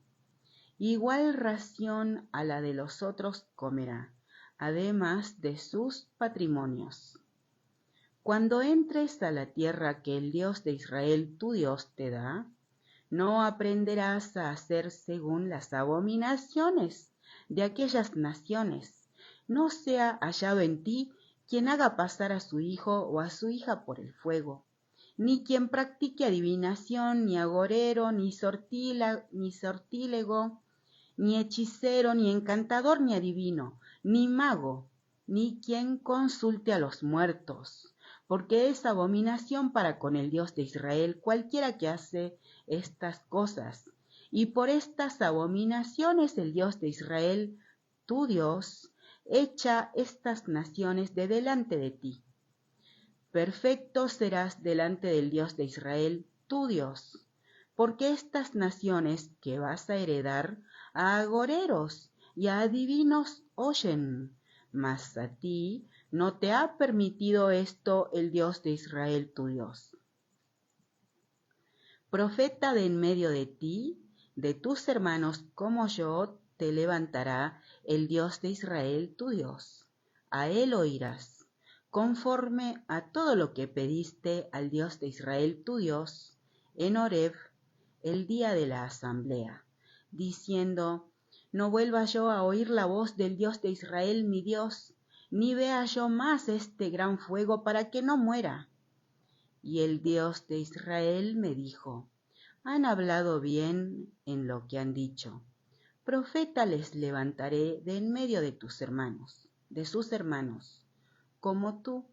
Igual ración a la de los otros comerá, además de sus patrimonios. Cuando entres a la tierra que el Dios de Israel tu Dios te da, no aprenderás a hacer según las abominaciones de aquellas naciones. No sea hallado en ti quien haga pasar a su hijo o a su hija por el fuego, ni quien practique adivinación, ni agorero, ni sortílego, ni hechicero, ni encantador, ni adivino, ni mago, ni quien consulte a los muertos, porque es abominación para con el Dios de Israel cualquiera que hace estas cosas. Y por estas abominaciones el Dios de Israel, tu Dios, echa estas naciones de delante de ti. Perfecto serás delante del Dios de Israel, tu Dios, porque estas naciones que vas a heredar a agoreros y a adivinos oyen, mas a ti no te ha permitido esto el Dios de Israel tu Dios. Profeta de en medio de ti, de tus hermanos como yo, te levantará el Dios de Israel tu Dios. A él oirás, conforme a todo lo que pediste al Dios de Israel tu Dios, en Horeb, el día de la asamblea, diciendo: no vuelva yo a oír la voz del Dios de Israel mi Dios, ni vea yo más este gran fuego para que no muera. Y el Dios de Israel me dijo: han hablado bien en lo que han dicho. Profeta les levantaré de en medio de tus hermanos, de sus hermanos, como tú,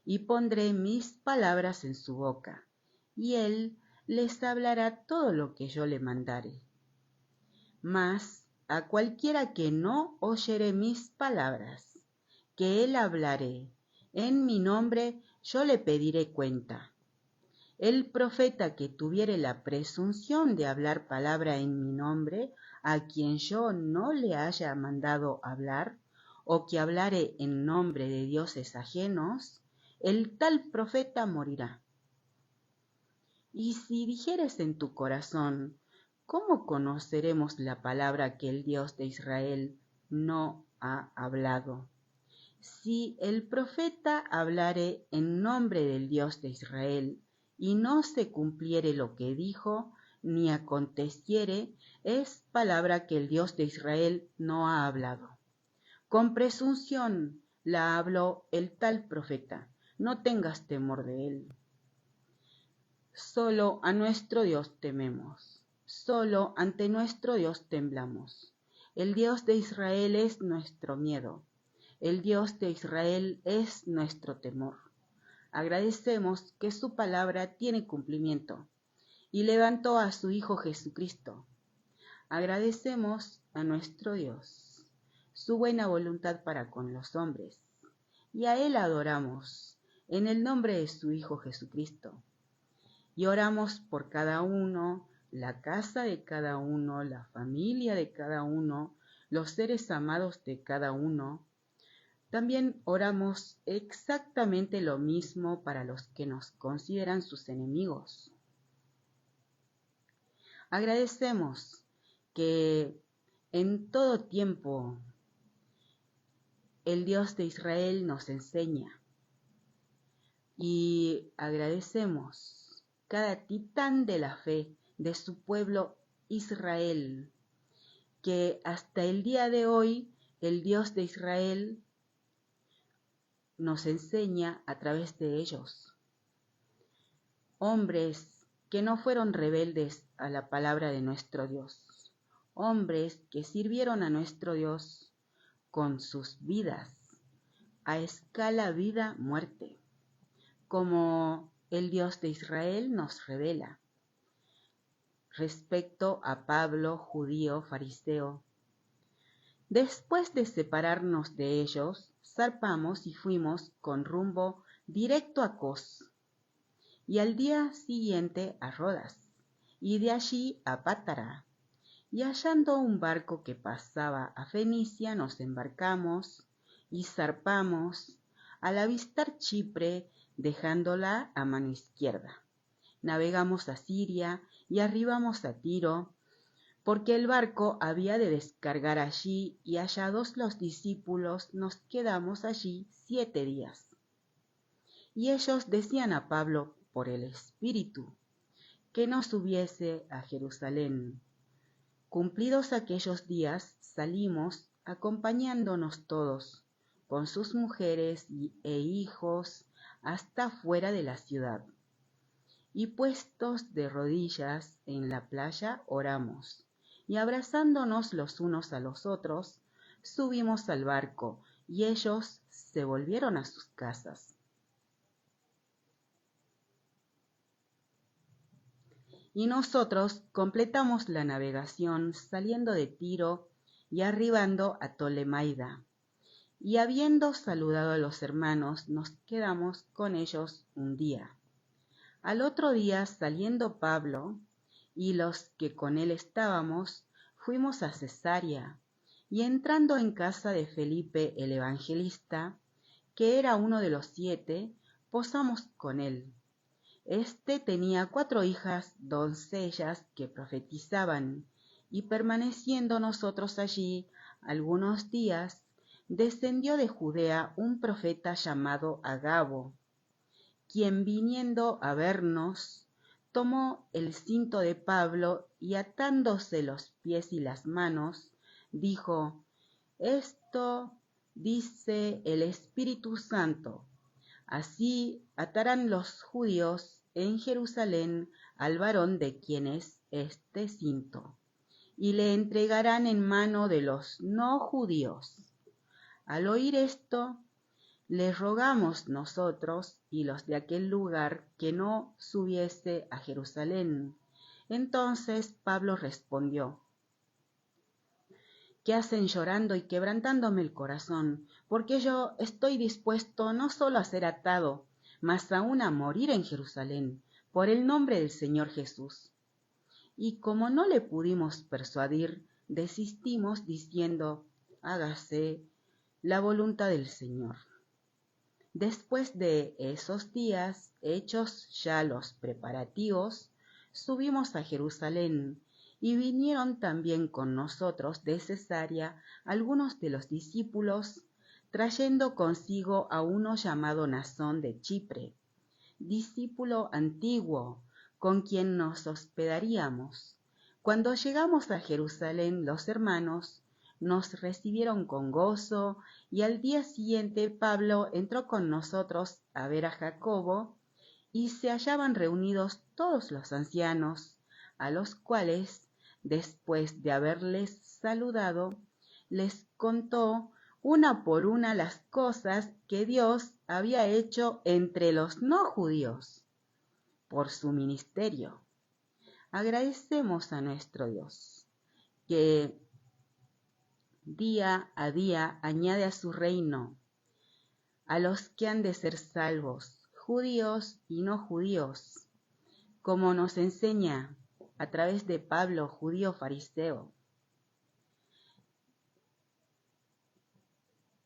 y pondré mis palabras en su boca, y él les hablará todo lo que yo le mandare. Mas a cualquiera que no oyere mis palabras, que él hablaré en mi nombre, yo le pediré cuenta. El profeta que tuviere la presunción de hablar palabra en mi nombre, a quien yo no le haya mandado hablar, o que hablare en nombre de dioses ajenos, el tal profeta morirá. Y si dijeres en tu corazón: ¿cómo conoceremos la palabra que el Dios de Israel no ha hablado? Si el profeta hablare en nombre del Dios de Israel, y no se cumpliere lo que dijo, ni aconteciere, es palabra que el Dios de Israel no ha hablado. Con presunción la habló el tal profeta, no tengas temor de él. Solo a nuestro Dios tememos, solo ante nuestro Dios temblamos. El Dios de Israel es nuestro miedo, el Dios de Israel es nuestro temor. Agradecemos que su palabra tiene cumplimiento y levantó a su Hijo Jesucristo. Agradecemos a nuestro Dios su buena voluntad para con los hombres, y a Él adoramos en el nombre de su Hijo Jesucristo. Y oramos por cada uno, la casa de cada uno, la familia de cada uno, los seres amados de cada uno. También oramos exactamente lo mismo para los que nos consideran sus enemigos. Agradecemos que en todo tiempo el Dios de Israel nos enseña, y agradecemos cada titán de la fe de su pueblo Israel, que hasta el día de hoy el Dios de Israel nos enseña a través de ellos. Hombres que no fueron rebeldes a la palabra de nuestro Dios, hombres que sirvieron a nuestro Dios con sus vidas, a escala vida-muerte, como el Dios de Israel nos revela. Respecto a Pablo, judío, fariseo, después de separarnos de ellos, zarpamos y fuimos con rumbo directo a Cos, y al día siguiente a Rodas, y de allí a Pátara. Y hallando un barco que pasaba a Fenicia, nos embarcamos y zarpamos al avistar Chipre, dejándola a mano izquierda. Navegamos a Siria y arribamos a Tiro, porque el barco había de descargar allí, y hallados los discípulos nos quedamos allí 7 días. Y ellos decían a Pablo por el Espíritu que no subiese a Jerusalén. Cumplidos aquellos días, salimos acompañándonos todos, con sus mujeres e hijos, hasta fuera de la ciudad. Y puestos de rodillas en la playa, oramos, y abrazándonos los unos a los otros, subimos al barco, y ellos se volvieron a sus casas. Y nosotros completamos la navegación saliendo de Tiro y arribando a Tolemaida. Y habiendo saludado a los hermanos, nos quedamos con ellos un día. Al otro día, saliendo Pablo y los que con él estábamos, fuimos a Cesarea, y entrando en casa de Felipe el evangelista, que era uno de los 7, posamos con él. Este tenía 4 hijas doncellas que profetizaban, y permaneciendo nosotros allí algunos días, descendió de Judea un profeta llamado Agabo, quien viniendo a vernos, tomó el cinto de Pablo y atándose los pies y las manos, dijo: Esto dice el Espíritu Santo. Así atarán los judíos en Jerusalén al varón de quien es este cinto, y le entregarán en mano de los no judíos. Al oír esto, le rogamos nosotros y los de aquel lugar que no subiese a Jerusalén. Entonces Pablo respondió: ¿Qué hacen llorando y quebrantándome el corazón? Porque yo estoy dispuesto no solo a ser atado, mas aún a morir en Jerusalén, por el nombre del Señor Jesús. Y como no le pudimos persuadir, desistimos diciendo: hágase la voluntad del Señor. Después de esos días, hechos ya los preparativos, subimos a Jerusalén, y vinieron también con nosotros de Cesarea algunos de los discípulos, trayendo consigo a uno llamado Nasón de Chipre, discípulo antiguo, con quien nos hospedaríamos. Cuando llegamos a Jerusalén, los hermanos nos recibieron con gozo, y al día siguiente Pablo entró con nosotros a ver a Jacobo, y se hallaban reunidos todos los ancianos, a los cuales, después de haberles saludado, les contó una por una las cosas que Dios había hecho entre los no judíos por su ministerio. Agradecemos a nuestro Dios, que día a día añade a su reino a los que han de ser salvos, judíos y no judíos, como nos enseña a través de Pablo, judío fariseo.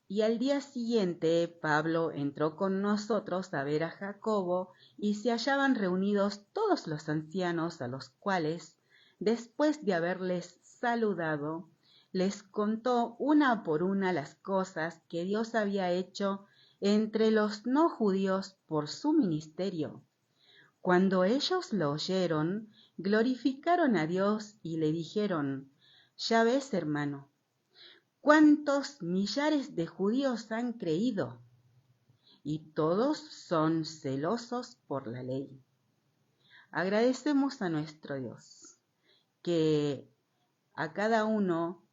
Y al día siguiente Pablo entró con nosotros a ver a Jacobo, y se hallaban reunidos todos los ancianos, a los cuales, después de haberles saludado, les contó una por una las cosas que Dios había hecho entre los no judíos por su ministerio. Cuando ellos lo oyeron, glorificaron a Dios y le dijeron: ya ves, hermano, ¿cuántos millares de judíos han creído? Y todos son celosos por la ley. Agradecemos a nuestro Dios, que a cada uno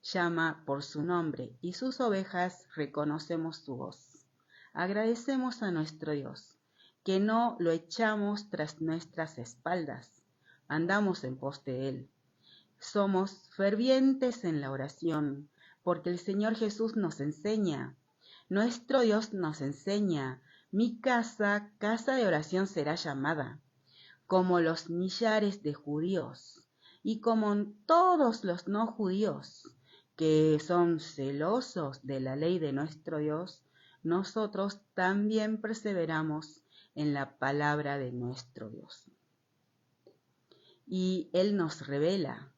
llama por su nombre y sus ovejas reconocemos su voz. Agradecemos a nuestro Dios, que no lo echamos tras nuestras espaldas, andamos en pos de Él. Somos fervientes en la oración, porque el Señor Jesús nos enseña, nuestro Dios nos enseña, mi casa, casa de oración será llamada, como los millares de judíos y como todos los no judíos que son celosos de la ley de nuestro Dios, nosotros también perseveramos en la palabra de nuestro Dios. Y Él nos revela.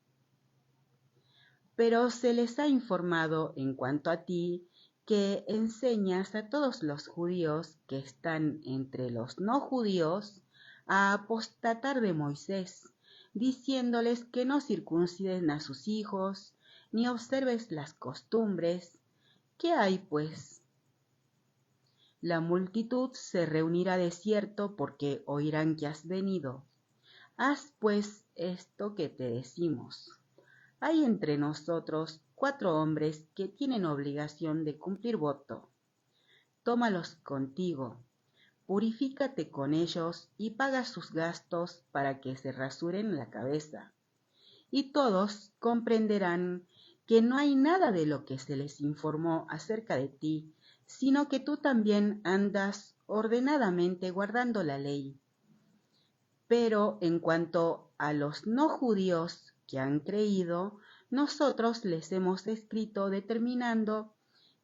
Pero se les ha informado en cuanto a ti que enseñas a todos los judíos que están entre los no judíos a apostatar de Moisés, diciéndoles que no circunciden a sus hijos, ni observes las costumbres. ¿Qué hay, pues? La multitud se reunirá de cierto porque oirán que has venido. Haz, pues, esto que te decimos. Hay entre nosotros 4 hombres que tienen obligación de cumplir voto. Tómalos contigo, purifícate con ellos y paga sus gastos para que se rasuren la cabeza. Y todos comprenderán que no hay nada de lo que se les informó acerca de ti, sino que tú también andas ordenadamente guardando la ley. Pero en cuanto a los no judíos que han creído, nosotros les hemos escrito determinando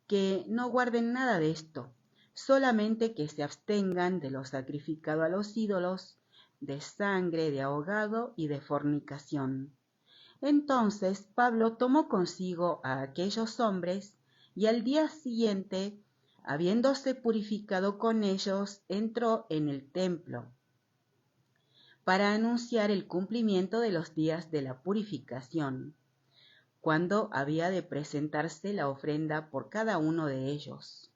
que no guarden nada de esto, solamente que se abstengan de lo sacrificado a los ídolos, de sangre, de ahogado y de fornicación. Entonces Pablo tomó consigo a aquellos hombres y al día siguiente, habiéndose purificado con ellos, entró en el templo para anunciar el cumplimiento de los días de la purificación, cuando había de presentarse la ofrenda por cada uno de ellos.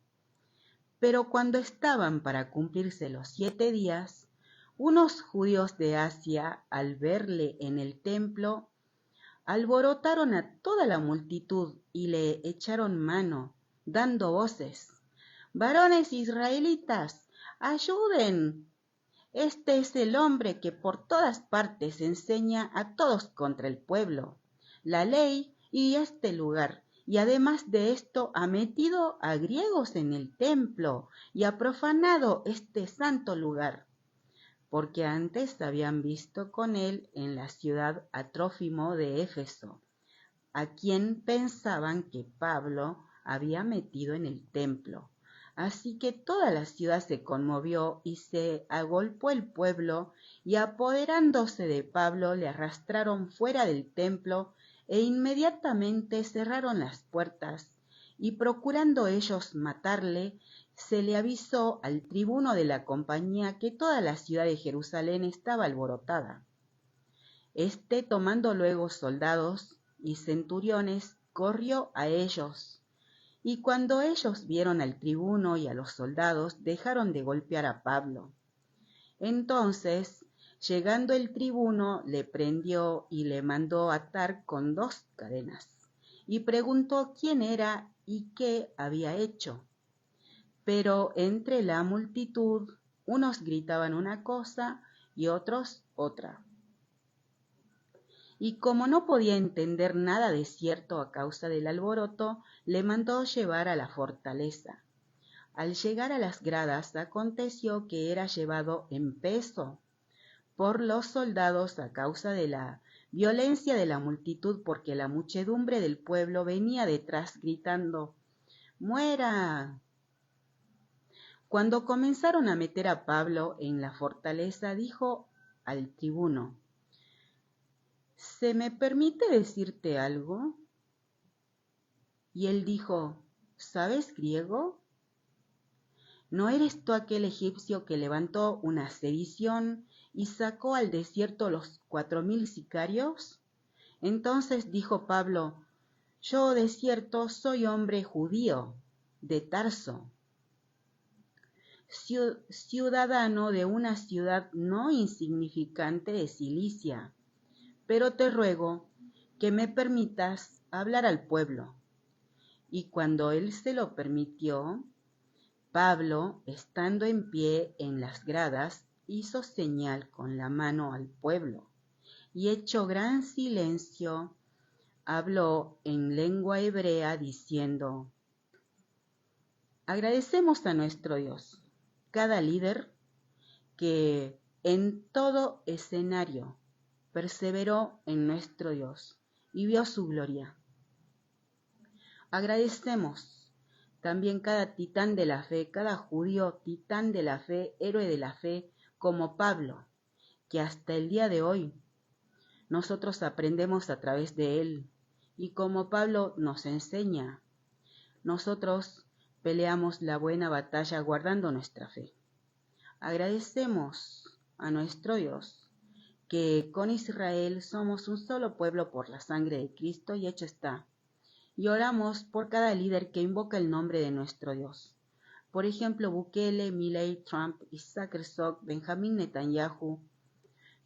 Pero cuando estaban para cumplirse los 7 días, unos judíos de Asia, al verle en el templo, alborotaron a toda la multitud y le echaron mano, dando voces: «Varones israelitas, ayuden. Este es el hombre que por todas partes enseña a todos contra el pueblo, la ley y este lugar, y además de esto ha metido a griegos en el templo y ha profanado este santo lugar», porque antes habían visto con él en la ciudad a Trófimo de Éfeso, a quien pensaban que Pablo había metido en el templo. Así que toda la ciudad se conmovió y se agolpó el pueblo, y apoderándose de Pablo le arrastraron fuera del templo e inmediatamente cerraron las puertas, y procurando ellos matarle, se le avisó al tribuno de la compañía que toda la ciudad de Jerusalén estaba alborotada. Este, tomando luego soldados y centuriones, corrió a ellos, y cuando ellos vieron al tribuno y a los soldados, dejaron de golpear a Pablo. Entonces, llegando el tribuno, le prendió y le mandó atar con 2 cadenas, y preguntó quién era y qué había hecho. Pero entre la multitud, unos gritaban una cosa y otros otra. Y como no podía entender nada de cierto a causa del alboroto, le mandó llevar a la fortaleza. Al llegar a las gradas, aconteció que era llevado en peso por los soldados a causa de la violencia de la multitud, porque la muchedumbre del pueblo venía detrás gritando: «¡Muera!». Cuando comenzaron a meter a Pablo en la fortaleza, dijo al tribuno: «¿Se me permite decirte algo?». Y él dijo: «¿Sabes griego? ¿No eres tú aquel egipcio que levantó una sedición y sacó al desierto los 4000 sicarios?». Entonces dijo Pablo: «Yo de cierto soy hombre judío, de Tarso, ciudadano de una ciudad no insignificante de Cilicia, pero te ruego que me permitas hablar al pueblo. Y cuando él se lo permitió, Pablo, estando en pie en las gradas, hizo señal con la mano al pueblo, y hecho gran silencio, habló en lengua hebrea diciendo: agradecemos a nuestro Dios, cada líder que en todo escenario perseveró en nuestro Dios y vio su gloria. Agradecemos también cada titán de la fe, cada judío titán de la fe, héroe de la fe, como Pablo, que hasta el día de hoy nosotros aprendemos a través de él. Y como Pablo nos enseña, nosotros peleamos la buena batalla guardando nuestra fe. Agradecemos a nuestro Dios que con Israel somos un solo pueblo por la sangre de Cristo, y hecho está. Y oramos por cada líder que invoca el nombre de nuestro Dios. Por ejemplo, Bukele, Milei, Trump, Isaac Herzog, Benjamín Netanyahu,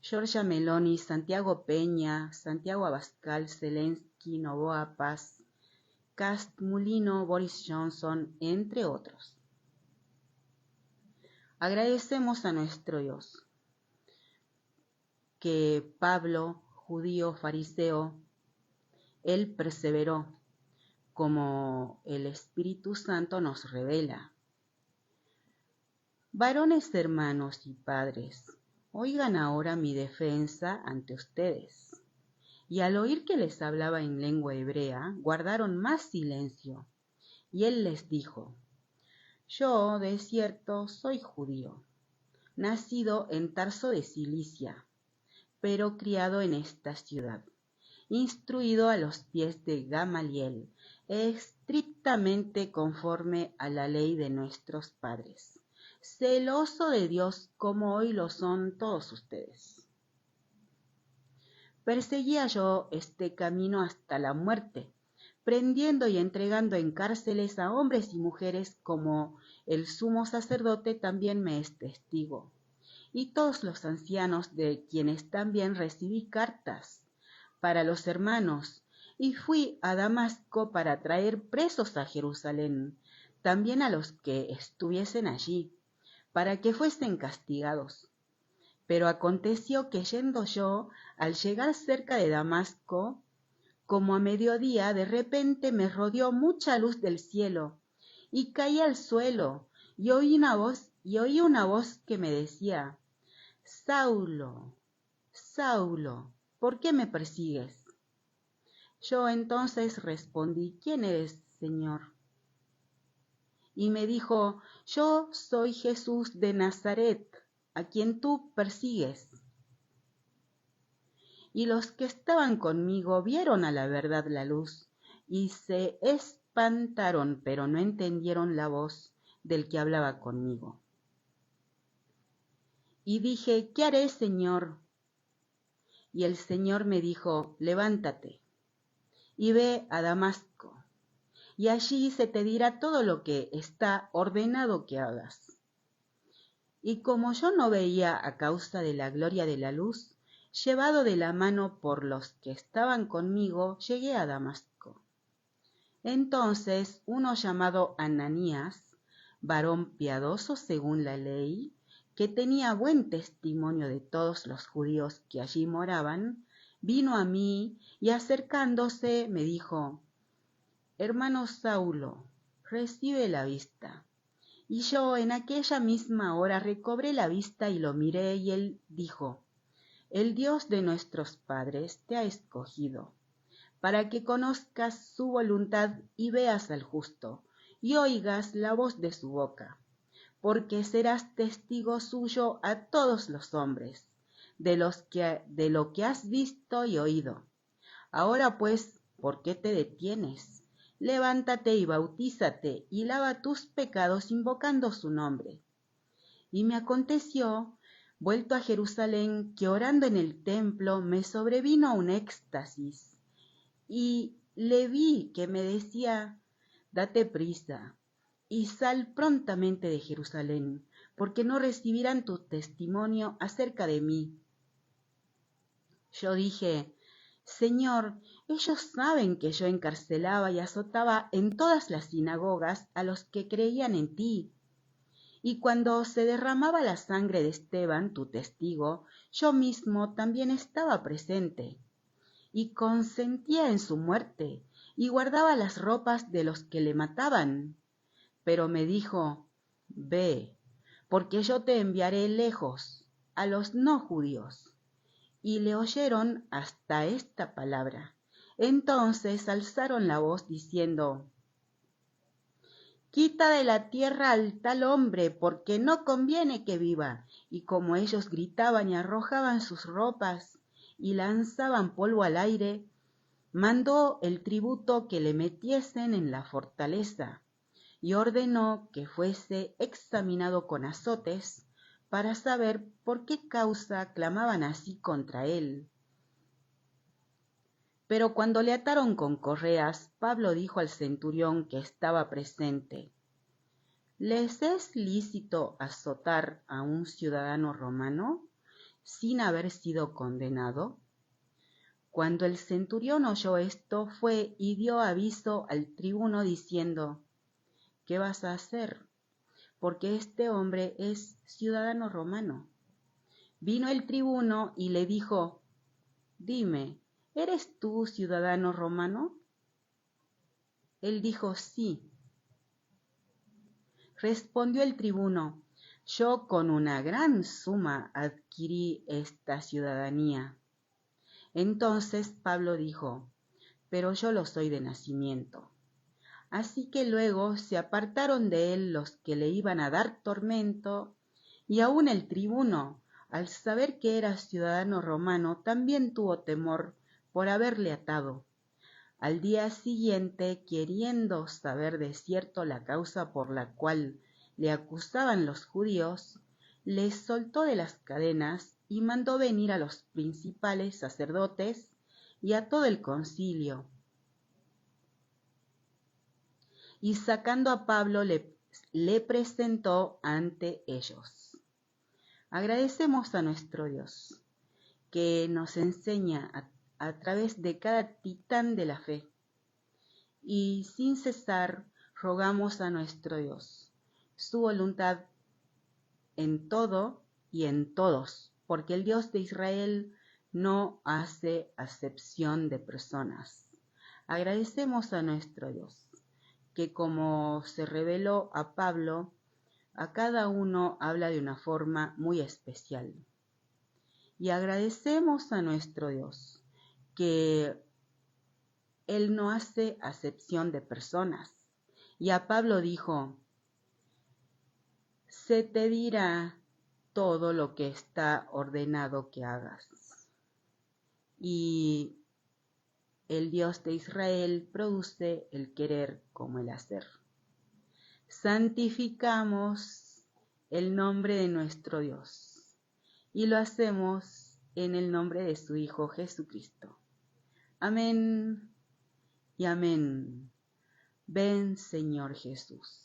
Giorgia Meloni, Santiago Peña, Santiago Abascal, Zelensky, Noboa Paz, Kast, Mulino, Boris Johnson, entre otros. Agradecemos a nuestro Dios que Pablo, judío, fariseo, él perseveró, como el Espíritu Santo nos revela. Varones hermanos y padres, oigan ahora mi defensa ante ustedes. Y al oír que les hablaba en lengua hebrea, guardaron más silencio. Y él les dijo: yo, de cierto, soy judío, nacido en Tarso de Cilicia, pero criado en esta ciudad, instruido a los pies de Gamaliel, estrictamente conforme a la ley de nuestros padres, celoso de Dios como hoy lo son todos ustedes. Perseguía yo este camino hasta la muerte, prendiendo y entregando en cárceles a hombres y mujeres, como el sumo sacerdote también me es testigo, y todos los ancianos, de quienes también recibí cartas para los hermanos, y fui a Damasco para traer presos a Jerusalén, también a los que estuviesen allí, para que fuesen castigados. Pero aconteció que yendo yo, al llegar cerca de Damasco, como a mediodía, de repente me rodeó mucha luz del cielo, y caí al suelo, y oí una voz que me decía: Saulo, Saulo, ¿por qué me persigues? Yo entonces respondí: ¿quién eres, Señor? Y me dijo: yo soy Jesús de Nazaret, a quien tú persigues. Y los que estaban conmigo vieron a la verdad la luz, y se espantaron, pero no entendieron la voz del que hablaba conmigo. Y dije: ¿qué haré, Señor? Y el Señor me dijo: levántate y ve a Damasco, y allí se te dirá todo lo que está ordenado que hagas. Y como yo no veía a causa de la gloria de la luz, llevado de la mano por los que estaban conmigo, llegué a Damasco. Entonces uno llamado Ananías, varón piadoso según la ley, que tenía buen testimonio de todos los judíos que allí moraban, vino a mí y acercándose me dijo: hermano Saulo, recibe la vista. Y yo en aquella misma hora recobré la vista y lo miré, y él dijo: el Dios de nuestros padres te ha escogido, para que conozcas su voluntad y veas al justo, y oigas la voz de su boca, porque serás testigo suyo a todos los hombres, de lo que has visto y oído. Ahora pues, ¿por qué te detienes? Levántate y bautízate, y lava tus pecados invocando su nombre. Y me aconteció, vuelto a Jerusalén, que orando en el templo me sobrevino un éxtasis, y le vi que me decía: date prisa, y sal prontamente de Jerusalén, porque no recibirán tu testimonio acerca de mí. Yo dije, Señor, ellos saben que yo encarcelaba y azotaba en todas las sinagogas a los que creían en ti. Y cuando se derramaba la sangre de Esteban, tu testigo, yo mismo también estaba presente, y consentía en su muerte, y guardaba las ropas de los que le mataban. Pero me dijo, ve, porque yo te enviaré lejos, a los no judíos. Y le oyeron hasta esta palabra. Entonces alzaron la voz diciendo, quita de la tierra al tal hombre, porque no conviene que viva. Y como ellos gritaban y arrojaban sus ropas y lanzaban polvo al aire, mandó el tributo que le metiesen en la fortaleza y ordenó que fuese examinado con azotes para saber por qué causa clamaban así contra él. Pero cuando le ataron con correas, Pablo dijo al centurión que estaba presente, ¿les es lícito azotar a un ciudadano romano sin haber sido condenado? Cuando el centurión oyó esto, fue y dio aviso al tribuno diciendo, ¿qué vas a hacer? Porque este hombre es ciudadano romano. Vino el tribuno y le dijo, dime, ¿eres tú ciudadano romano? Él dijo, sí. Respondió el tribuno, yo con una gran suma adquirí esta ciudadanía. Entonces Pablo dijo, pero yo lo soy de nacimiento. Así que luego se apartaron de él los que le iban a dar tormento, y aun el tribuno, al saber que era ciudadano romano, también tuvo temor por haberle atado. Al día siguiente, queriendo saber de cierto la causa por la cual le acusaban los judíos, le soltó de las cadenas y mandó venir a los principales sacerdotes y a todo el concilio. Y sacando a Pablo le presentó ante ellos. Agradecemos a nuestro Dios, que nos enseña a través de cada titán de la fe. Y sin cesar rogamos a nuestro Dios su voluntad en todo y en todos, porque el Dios de Israel no hace acepción de personas. Agradecemos a nuestro Dios, que como se reveló a Pablo, a cada uno habla de una forma muy especial. Y agradecemos a nuestro Dios, que Él no hace acepción de personas. Y a Pablo dijo, se te dirá todo lo que está ordenado que hagas. Y el Dios de Israel produce el querer como el hacer. Santificamos el nombre de nuestro Dios y lo hacemos en el nombre de su Hijo Jesucristo. Amén y amén. Ven, Señor Jesús.